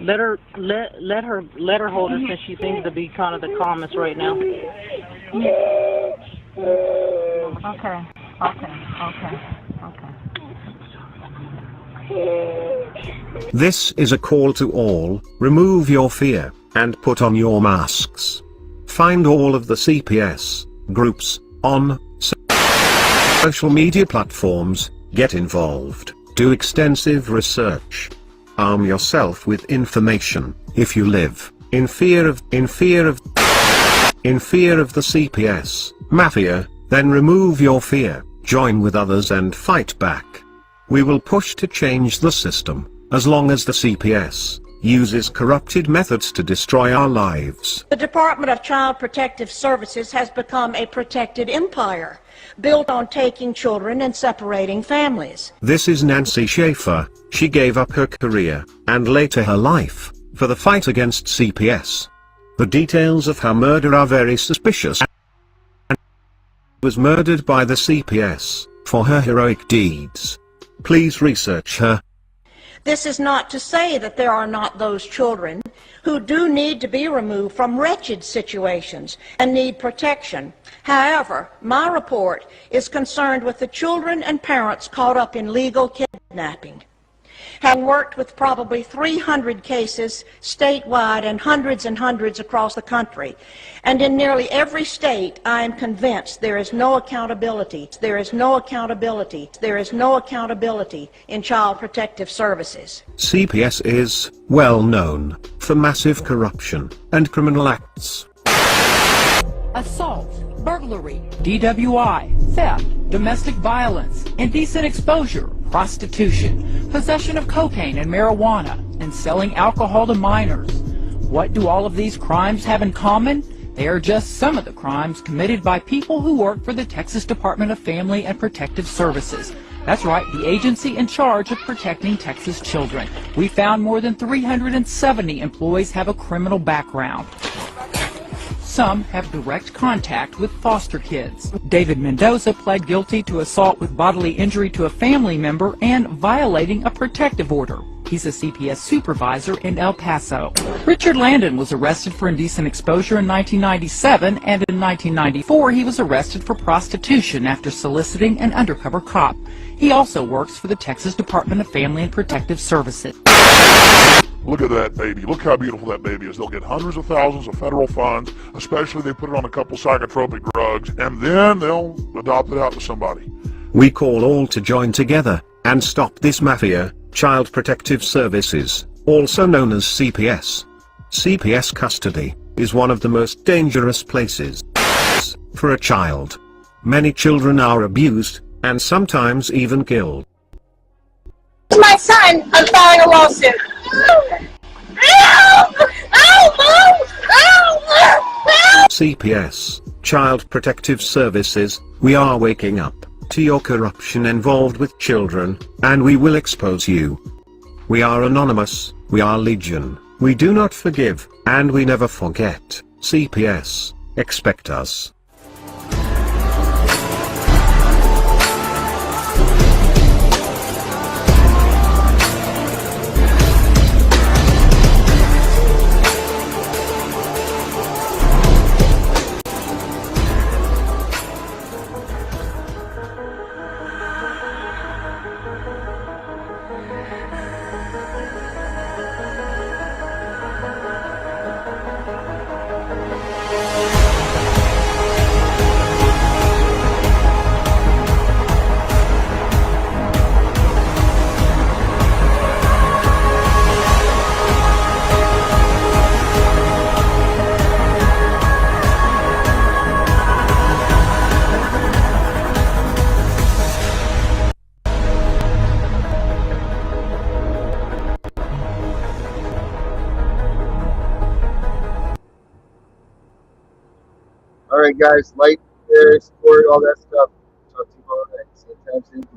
Speaker 17: Let her hold her since she seems to be kind of the calmest right now.
Speaker 3: Okay. This is a call to all, remove your fear, and put on your masks. Find all of the CPS groups on social media platforms, get involved, do extensive research. Arm yourself with information. If you live in fear of the CPS mafia, then remove your fear, join with others and fight back. We will push to change the system, as long as the CPS uses corrupted methods to destroy our lives.
Speaker 18: The Department of Child Protective Services has become a protected empire, built on taking children and separating families.
Speaker 3: This is Nancy Schaefer. She gave up her career, and later her life, for the fight against CPS. The details of her murder are very suspicious. And was murdered by the CPS for her heroic deeds. Please research her.
Speaker 18: This is not to say that there are not those children who do need to be removed from wretched situations and need protection. However, my report is concerned with the children and parents caught up in legal kidnapping. have worked with probably 300 cases statewide and hundreds across the country. And in nearly every state, I am convinced there is no accountability. There is no accountability. There is no accountability in child protective services.
Speaker 3: CPS is well known for massive corruption and criminal acts.
Speaker 19: Assault, burglary, DWI, theft, domestic violence, indecent exposure, prostitution, possession of cocaine and marijuana, and selling alcohol to minors. What do all of these crimes have in common? They are just some of the crimes committed by people who work for the Texas Department of Family and Protective Services. That's right, the agency in charge of protecting Texas children. We found more than 370 employees have a criminal background. Some have direct contact with foster kids. David Mendoza pled guilty to assault with bodily injury to a family member and violating a protective order. He's a CPS supervisor in El Paso. Richard Landon was arrested for indecent exposure in 1997, and in 1994 he was arrested for prostitution after soliciting an undercover cop. He also works for the Texas Department of Family and Protective Services.
Speaker 20: Look at that baby. Look how beautiful that baby is. They'll get hundreds of thousands of federal funds, especially they put it on a couple psychotropic drugs, and then they'll adopt it out to somebody.
Speaker 3: We call all to join together and stop this mafia. Child Protective Services, also known as CPS. CPS custody is one of the most dangerous places for a child. Many children are abused and sometimes even killed.
Speaker 12: My son, I'm filing a lawsuit.
Speaker 3: CPS, Child Protective Services, we are waking up to your corruption involved with children, and we will expose you. We are anonymous, we are legion, we do not forgive, and we never forget. CPS, expect us.
Speaker 8: All right, guys, like, share, support, all that stuff. Talk to you all next. Same time, same place.